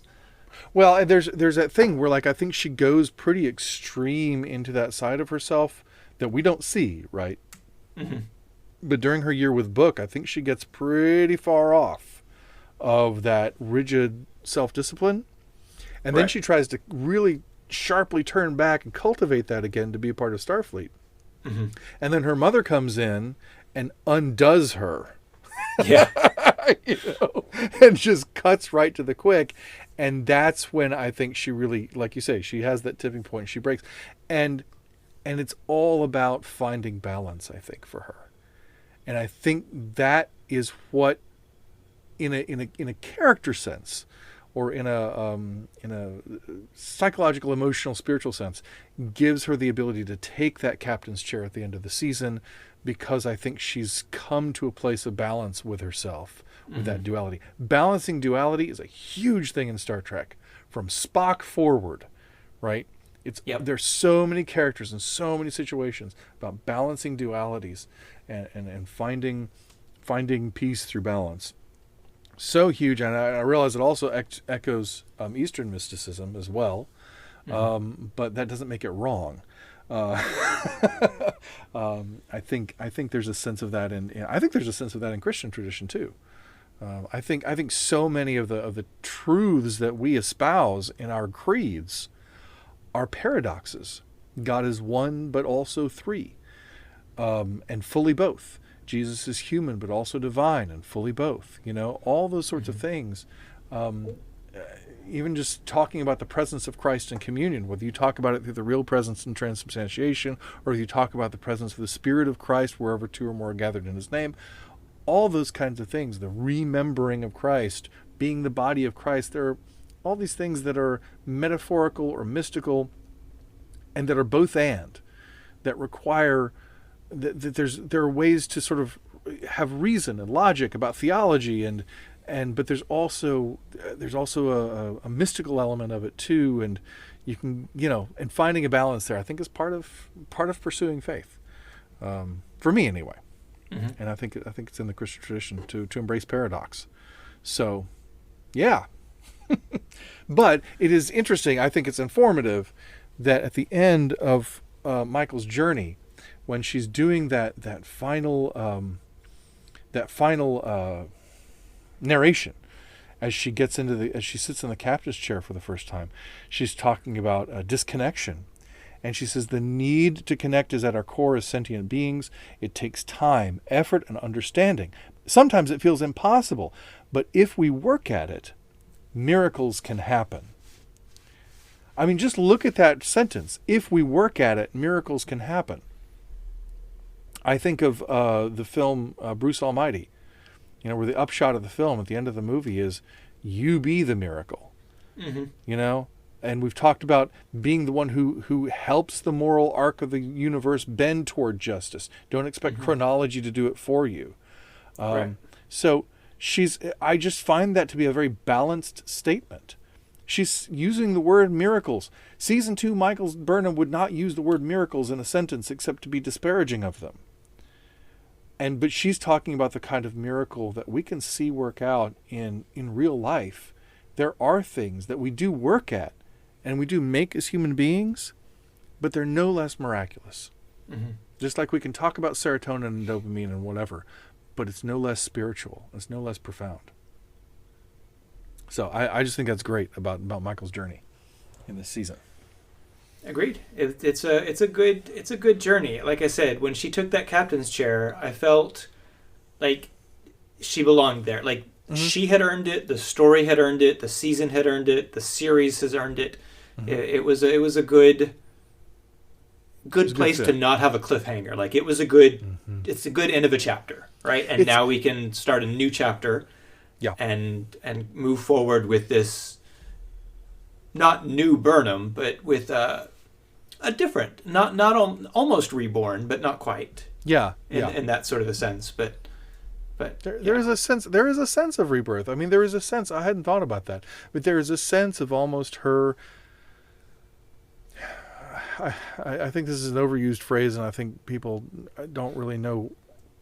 Well, there's that thing where like I think she goes pretty extreme into that side of herself that we don't see, right? Mm-hmm. But during her year with Book, I think she gets pretty far off of that rigid self-discipline. And then she tries to really sharply turn back and cultivate that again to be a part of Starfleet. Mm-hmm. And then her mother comes in and undoes her. Yeah. And just cuts right to the quick. And that's when I think she really, like you say, she has that tipping point. She breaks. And it's all about finding balance, I think, for her. And I think that is what, in a character sense, or in a psychological, emotional, spiritual sense, gives her the ability to take that captain's chair at the end of the season, because I think she's come to a place of balance with herself, with that duality. Balancing duality is a huge thing in Star Trek, from Spock forward, right? There's so many characters and so many situations about balancing dualities and finding peace through balance. So huge, and I realize it also echoes Eastern mysticism as well, but that doesn't make it wrong. I think there's a sense of that I think there's a sense of that in Christian tradition too. I think so many of the truths that we espouse in our creeds are paradoxes. God is one, but also three, and fully both. Jesus is human, but also divine, and fully both. All those sorts of things. Even just talking about the presence of Christ in communion, whether you talk about it through the real presence and transubstantiation, or if you talk about the presence of the Spirit of Christ wherever two or more are gathered in His name, all those kinds of things, the remembering of Christ, being the body of Christ, there are all these things that are metaphorical or mystical, and that are both that require that there are ways to sort of have reason and logic about theology, but there's also a mystical element of it too, and you can and finding a balance there, I think, is part of pursuing faith, for me anyway. Mm-hmm. And I think it's in the Christian tradition to embrace paradox. So, yeah. But it is interesting. I think it's informative that at the end of Michael's journey, when she's doing that final narration, as she sits in the captain's chair for the first time, she's talking about disconnection. And she says, the need to connect is at our core as sentient beings. It takes time, effort, and understanding. Sometimes it feels impossible, but if we work at it, miracles can happen. I mean, just look at that sentence. If we work at it, miracles can happen. I think of the film Bruce Almighty, where the upshot of the film at the end of the movie is, you be the miracle. Mm-hmm. And we've talked about being the one who helps the moral arc of the universe bend toward justice. Don't expect chronology to do it for you. Right. So I just find that to be a very balanced statement. She's using the word miracles. Season 2, Burnham would not use the word miracles in a sentence except to be disparaging of them. But she's talking about the kind of miracle that we can see work out in real life. There are things that we do work at and we do make as human beings, but they're no less miraculous. Mm-hmm. Just like we can talk about serotonin and dopamine and whatever, but it's no less spiritual. It's no less profound. So I just think that's great about Michael's journey in this season. Agreed. It's a good journey. Like I said, when she took that captain's chair, I felt like she belonged there. Like she had earned it. The story had earned it. The season had earned it. The series has earned it. Mm-hmm. It was a good place to not have a cliffhanger. Like it was a good. It's a good end of a chapter, right? And now we can start a new chapter. Yeah. And move forward with this, not new Burnham, but with a different, not almost reborn, but not quite. Yeah. In that sort of a sense, but there is a sense. There is a sense of rebirth. I mean, there is a sense. I hadn't thought about that, but there is a sense of almost her. I think this is an overused phrase, and I think people don't really know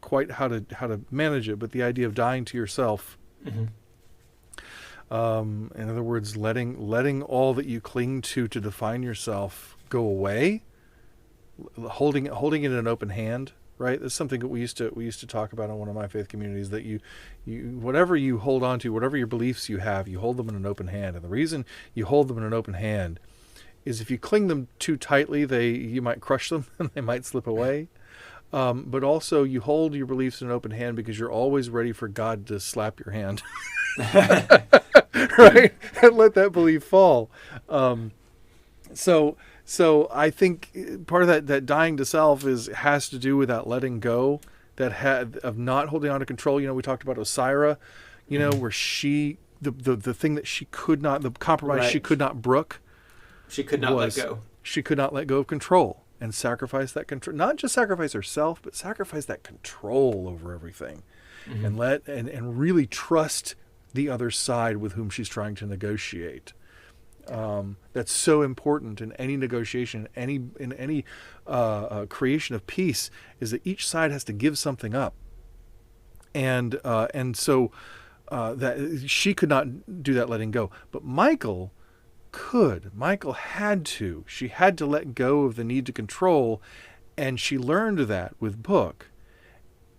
quite how to manage it. But the idea of dying to yourself. Mm-hmm. In other words, letting all that you cling to define yourself go away, holding it in an open hand, right? That's something that we used to talk about in one of my faith communities, that you whatever you hold on to, whatever your beliefs you have, you hold them in an open hand. And the reason you hold them in an open hand is if you cling them too tightly, you might crush them and they might slip away. But also you hold your beliefs in an open hand because you're always ready for God to slap your hand. Right? And let that belief fall. So I think part of that dying to self has to do with that letting go, of not holding on to control. We talked about Osira, where she, the thing that she could not, the compromise she could not brook. She could not let go. She could not let go of control. And sacrifice that control, not just sacrifice herself, but sacrifice that control over everything, and and really trust the other side with whom she's trying to negotiate. That's so important in any negotiation, in any creation of peace, is that each side has to give something up, and so that she could not do that letting go, but Michael had to. She had to let go of the need to control, and she learned that with Book.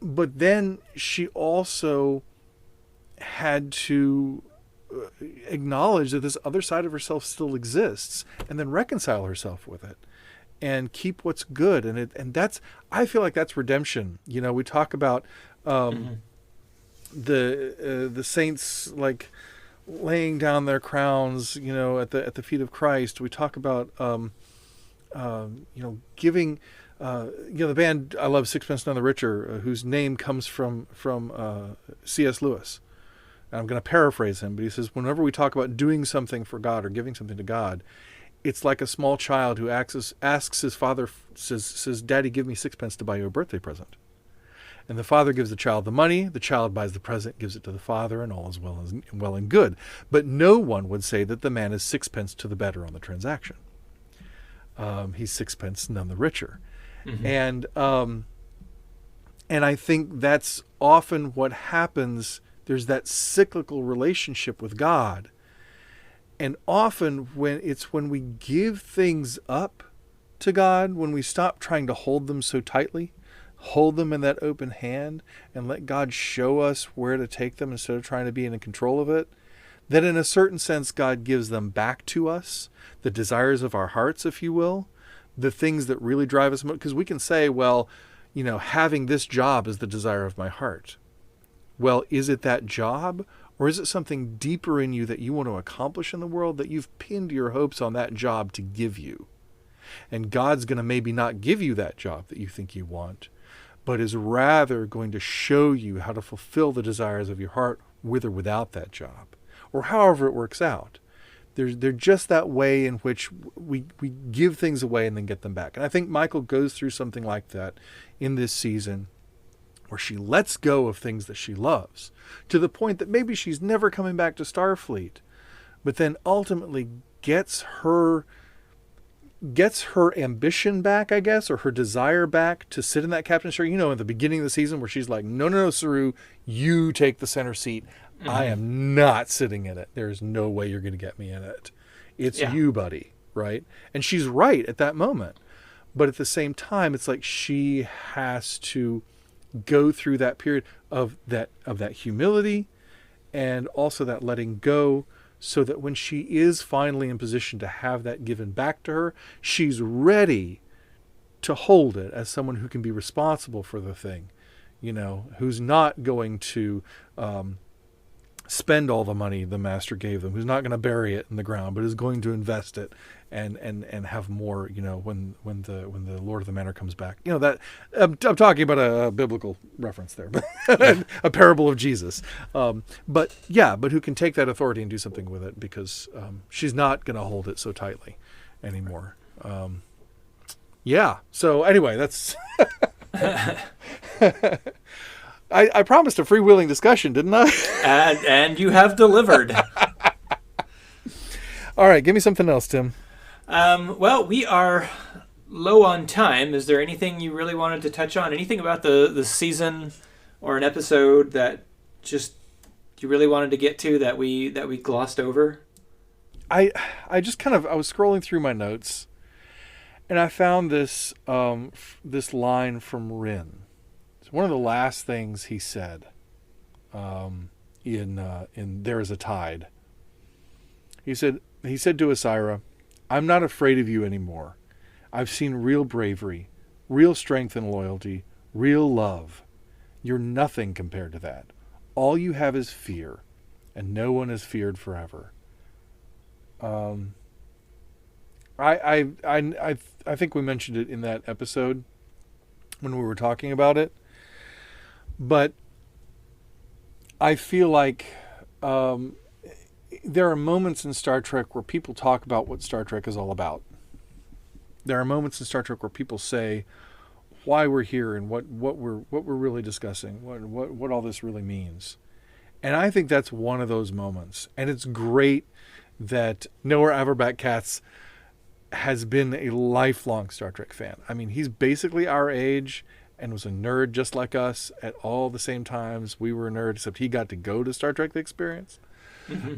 But then she also had to acknowledge that this other side of herself still exists, and then reconcile herself with it and keep what's good. And that's, I feel like that's redemption. We talk about the saints, like, laying down their crowns, at the feet of Christ. We talk about, giving, the band I love, Sixpence None the Richer, whose name comes from C.S. Lewis. And I'm going to paraphrase him, but he says, whenever we talk about doing something for God or giving something to God, it's like a small child who asks his father, says, Daddy, give me sixpence to buy you a birthday present. And the father gives the child the money, the child buys the present, gives it to the father, and all is well and good. But no one would say that the man is sixpence to the better on the transaction. He's sixpence none the richer. Mm-hmm. And I think that's often what happens. There's that cyclical relationship with God. And often when we give things up to God, when we stop trying to hold them so tightly, hold them in that open hand and let God show us where to take them instead of trying to be in control of it, that in a certain sense God gives them back to us, the desires of our hearts, if you will, the things that really drive us. Because we can say, well, having this job is the desire of my heart. Well, is it that job, or is it something deeper in you that you want to accomplish in the world that you've pinned your hopes on that job to give you? And God's going to maybe not give you that job that you think you want, but is rather going to show you how to fulfill the desires of your heart with or without that job, or however it works out. They're just that way in which we give things away and then get them back. And I think Michael goes through something like that in this season, where she lets go of things that she loves, to the point that maybe she's never coming back to Starfleet, but then ultimately gets her ambition back, I guess, or her desire back to sit in that captain's chair. At the beginning of the season where she's like, no, no, no, Saru, you take the center seat. I am not sitting in it. There's no way you're going to get me in it. It's you, buddy, right? And she's right at that moment. But at the same time, it's like she has to go through that period of that humility and also that letting go, so that when she is finally in position to have that given back to her, she's ready to hold it as someone who can be responsible for the thing, who's not going to spend all the money the master gave them, who's not going to bury it in the ground, but is going to invest it and have more, when the Lord of the Manor comes back. That I'm talking about a biblical reference there, but a parable of Jesus. But who can take that authority and do something with it, because she's not going to hold it so tightly anymore. So anyway, that's I promised a freewheeling discussion, didn't I? and you have delivered. All right, give me something else, Tim. Well, we are low on time. Is there anything you really wanted to touch on? Anything about the season or an episode that just you really wanted to get to that we glossed over? I just I was scrolling through my notes, and I found this this line from Rin. It's one of the last things he said in There Is a Tide. He said to Asira, "I'm not afraid of you anymore. I've seen real bravery, real strength and loyalty, real love. You're nothing compared to that. All you have is fear, and no one is feared forever." I think we mentioned it in that episode when we were talking about it, but I feel like there are moments in Star Trek where people talk about what Star Trek is all about. There are moments in Star Trek where people say why we're here and what we're really discussing, what all this really means. And I think that's one of those moments. And it's great that Noah Auerbach-Katz has been a lifelong Star Trek fan. I mean, he's basically our age and was a nerd just like us at all the same times. We were a nerd, except he got to go to Star Trek The Experience.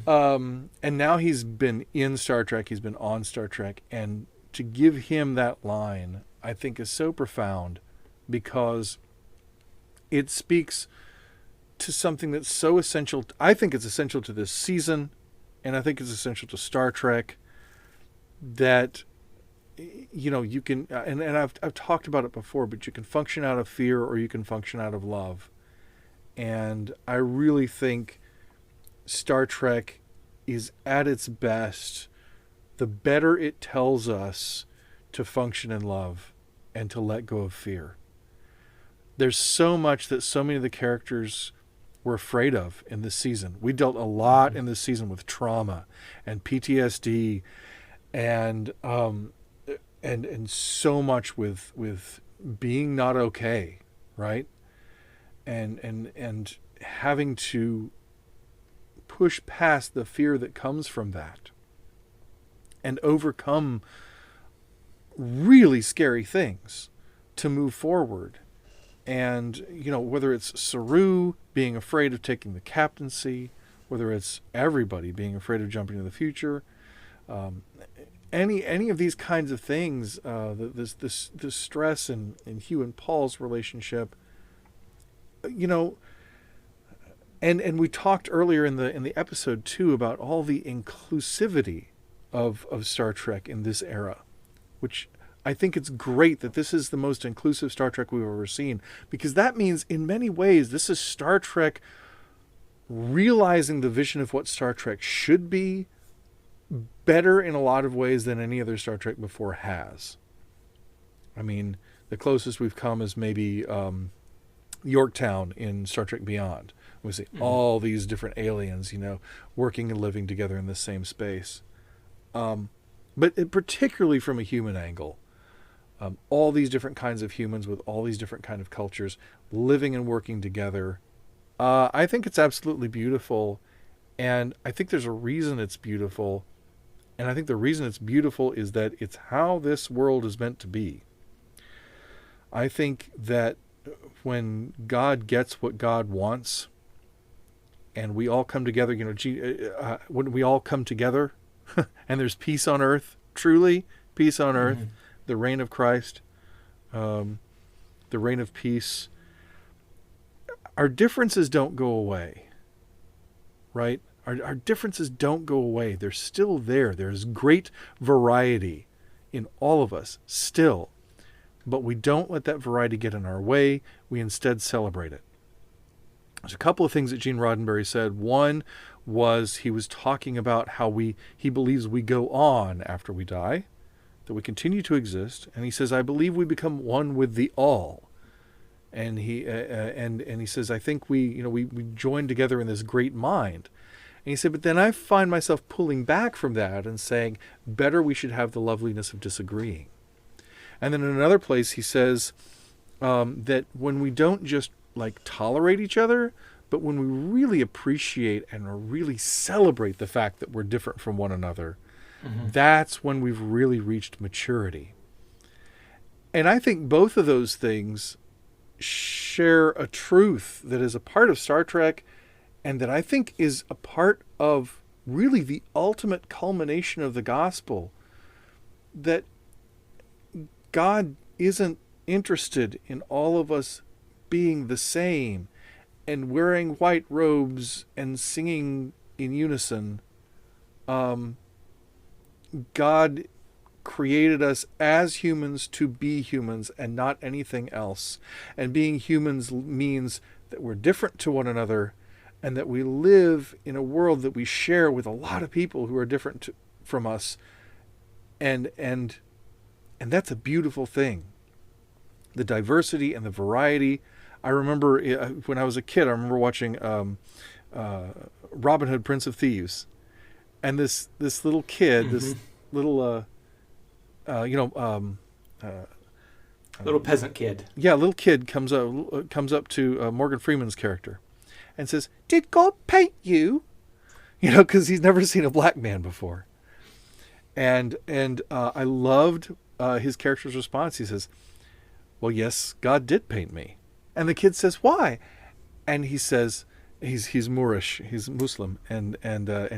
And now he's been in Star Trek, he's been on Star Trek, and to give him that line, I think is so profound, because it speaks to something that's so essential. I think it's essential to this season, and I think it's essential to Star Trek, that you can, and I've talked about it before, but you can function out of fear or you can function out of love. And I really think Star Trek is at its best the better it tells us to function in love and to let go of fear. There's so much that so many of the characters were afraid of in this season. We dealt a lot in this season with trauma and PTSD and so much with being not okay, right? And having to push past the fear that comes from that and overcome really scary things to move forward. And, whether it's Saru being afraid of taking the captaincy, whether it's everybody being afraid of jumping into the future, any of these kinds of things, this stress in Hugh and Paul's relationship, and we talked earlier in the episode too about all the inclusivity of Star Trek in this era, which I think it's great that this is the most inclusive Star Trek we've ever seen, because that means in many ways this is Star Trek realizing the vision of what Star Trek should be better in a lot of ways than any other Star Trek before has. I mean, the closest we've come is maybe Yorktown in Star Trek Beyond. We see all these different aliens, working and living together in the same space. But particularly from a human angle, all these different kinds of humans with all these different kind of cultures living and working together. I think it's absolutely beautiful. And I think there's a reason it's beautiful. And I think the reason it's beautiful is that it's how this world is meant to be. I think that when God gets what God wants, and we all come together, when we all come together, and there's peace on earth, truly peace on earth, the reign of Christ, the reign of peace, our differences don't go away, right? Our differences don't go away. They're still there. There's great variety in all of us still. But we don't let that variety get in our way. We instead celebrate it. There's a couple of things that Gene Roddenberry said. One was he was talking about how he believes we go on after we die, that we continue to exist. And he says, I believe we become one with the all. And he says, I think we join together in this great mind. And he said, but then I find myself pulling back from that and saying, better we should have the loveliness of disagreeing. And then in another place he says that when we don't just tolerate each other, but when we really appreciate and really celebrate the fact that we're different from one another, that's when we've really reached maturity. And I think both of those things share a truth that is a part of Star Trek, and that I think is a part of really the ultimate culmination of the gospel, that God isn't interested in all of us being the same and wearing white robes and singing in unison. God created us as humans to be humans and not anything else. And being humans means that we're different to one another, and that we live in a world that we share with a lot of people who are different from us. And that's a beautiful thing. The diversity and the variety. I remember when I was a kid, I remember watching Robin Hood, Prince of Thieves. And this little kid, this little, little peasant kid. Yeah, little kid comes up to Morgan Freeman's character and says, "Did God paint you?" Because he's never seen a black man before. And I loved his character's response. He says, "Well, yes, God did paint me." And the kid says, "Why?" And he says, he's Moorish, he's Muslim, and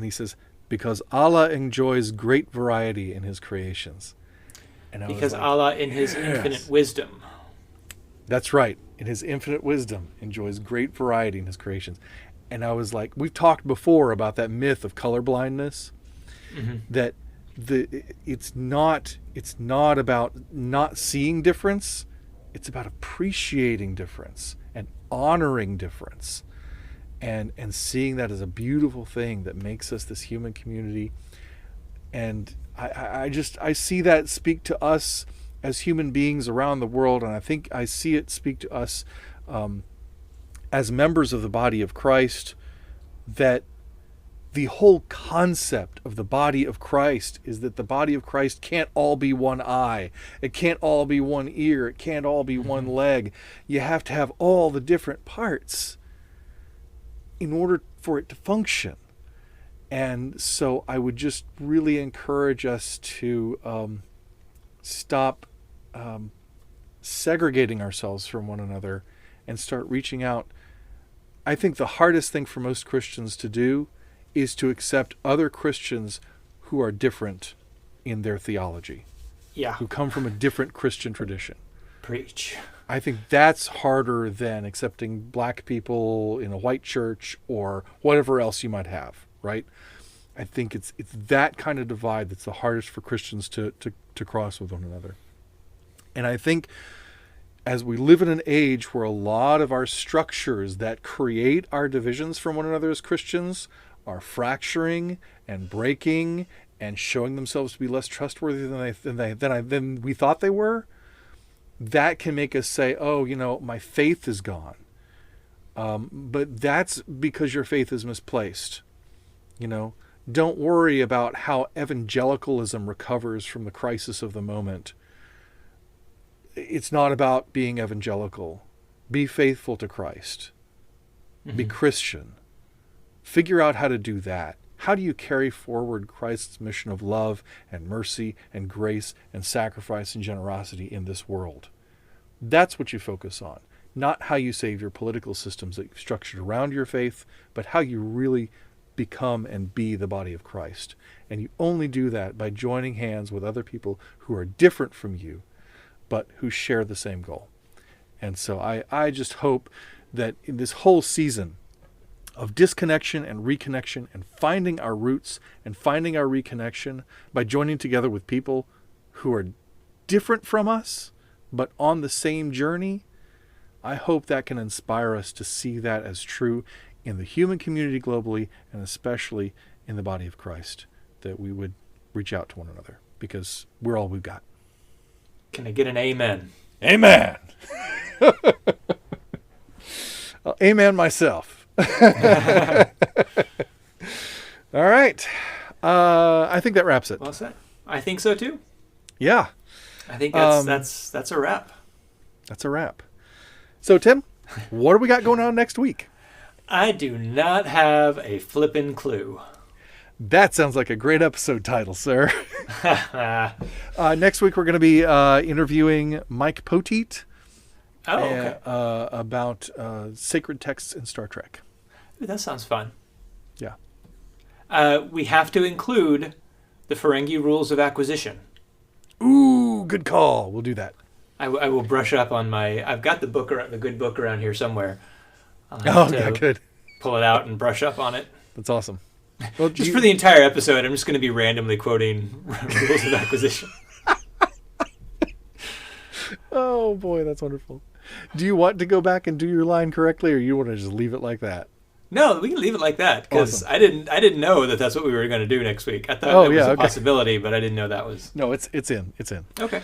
he says, "Because Allah enjoys great variety in His creations." And I because was Allah, in His infinite wisdom. That's right. In His infinite wisdom, enjoys great variety in His creations. And I was like, we've talked before about that myth of colorblindness, that it's not about not seeing difference. It's about appreciating difference and honoring difference, and seeing that as a beautiful thing that makes us this human community. And I see that speak to us as human beings around the world, and I think I see it speak to us as members of the body of Christ, that the whole concept of the body of Christ is that the body of Christ can't all be one eye. It can't all be one ear. It can't all be one leg. You have to have all the different parts in order for it to function. And so I would just really encourage us to stop segregating ourselves from one another and start reaching out. I think the hardest thing for most Christians to do is to accept other Christians who are different in their theology. Yeah. Who come from a different Christian tradition. Preach. I think that's harder than accepting black people in a white church or whatever else you might have, right? I think it's that kind of divide that's the hardest for Christians to cross with one another. And I think as we live in an age where a lot of our structures that create our divisions from one another as Christians are fracturing and breaking and showing themselves to be less trustworthy than we thought they were, that can make us say, "Oh, my faith is gone." But that's because your faith is misplaced. Don't worry about how evangelicalism recovers from the crisis of the moment. It's not about being evangelical. Be faithful to Christ. Be Christian. Figure out how to do that. How do you carry forward Christ's mission of love and mercy and grace and sacrifice and generosity in this world? That's what you focus on. Not how you save your political systems that you've structured around your faith, but how you really become and be the body of Christ. And you only do that by joining hands with other people who are different from you, but who share the same goal. And so I just hope that in this whole season of disconnection and reconnection and finding our roots and finding our reconnection by joining together with people who are different from us, but on the same journey, I hope that can inspire us to see that as true in the human community globally, and especially in the body of Christ, that we would reach out to one another, because we're all we've got. Can I get an amen? Amen. Amen myself. All right. I think that wraps it. Well said. I think so too. Yeah. I think that's a wrap. That's a wrap. So, Tim, what do we got going on next week? I do not have a flippin' clue. That sounds like a great episode title, sir. Next week we're going to be interviewing Mike Poteet about sacred texts in Star Trek. Ooh, that sounds fun. Yeah. We have to include the Ferengi rules of acquisition. Ooh, good call. We'll do that. I will brush up on my... I've got the good book around here somewhere. I'll have to good. pull it out and brush up on it. That's awesome. Well, just for the entire episode, I'm just going to be randomly quoting rules of acquisition. Oh, boy, that's wonderful. Do you want to go back and do your line correctly, or you want to just leave it like that? No, we can leave it like that, because awesome. I didn't know that that's what we were going to do next week. I thought it was a possibility, but I didn't know that was... No, it's in. Okay.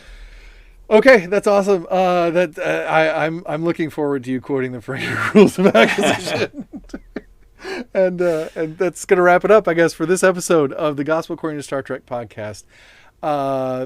Okay, that's awesome. I'm looking forward to you quoting the Ferengi rules of acquisition. and that's going to wrap it up, I guess, for this episode of the Gospel According to Star Trek podcast.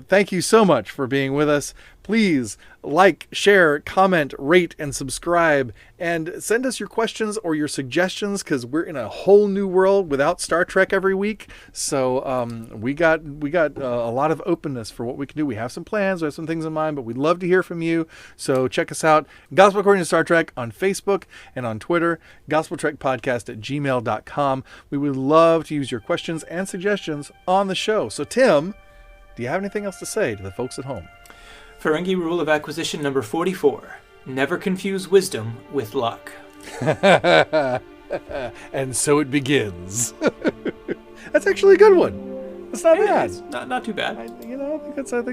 Thank you so much for being with us. Please like, share, comment, rate, and subscribe, and send us your questions or your suggestions, because we're in a whole new world without Star Trek every week. So we got a lot of openness for what we can do. We have some plans, we have some things in mind, but we'd love to hear from you. So check us out, Gospel According to Star Trek on Facebook and on Twitter, gospeltrekpodcast@gmail.com. We would love to use your questions and suggestions on the show. So Tim, do you have anything else to say to the folks at home? Ferengi rule of acquisition number 44. Never confuse wisdom with luck. And so it begins. That's actually a good one. That's not bad. It's not too bad. I think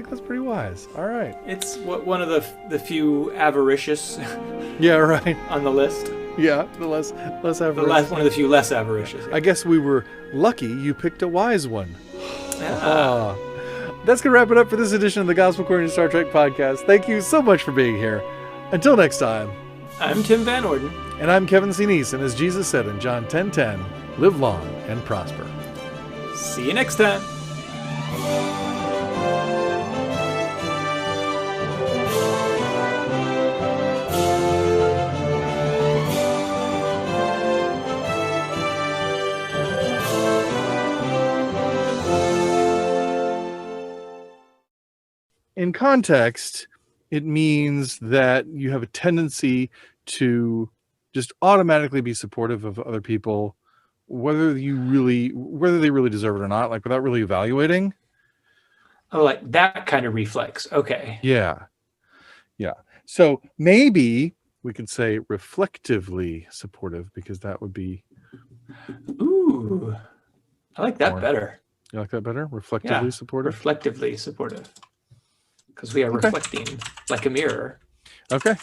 that's pretty wise. All right. It's one of the few avaricious Yeah, right. on the list. Yeah, the less avaricious. One of the few less avaricious. I guess we were lucky you picked a wise one. Yeah. That's going to wrap it up for this edition of the Gospel According to Star Trek podcast. Thank you so much for being here. Until next time. I'm Tim Van Orden. And I'm Kevin Sinise. And as Jesus said in John 10:10, live long and prosper. See you next time. In context, it means that you have a tendency to just automatically be supportive of other people, whether they really deserve it or not, like without really evaluating. Oh, like that kind of reflex. Okay. Yeah. So maybe we could say reflectively supportive, because that would be... Ooh. I like that better. You like that better? Reflectively supportive? Reflectively supportive. Because we are reflecting like a mirror. Okay.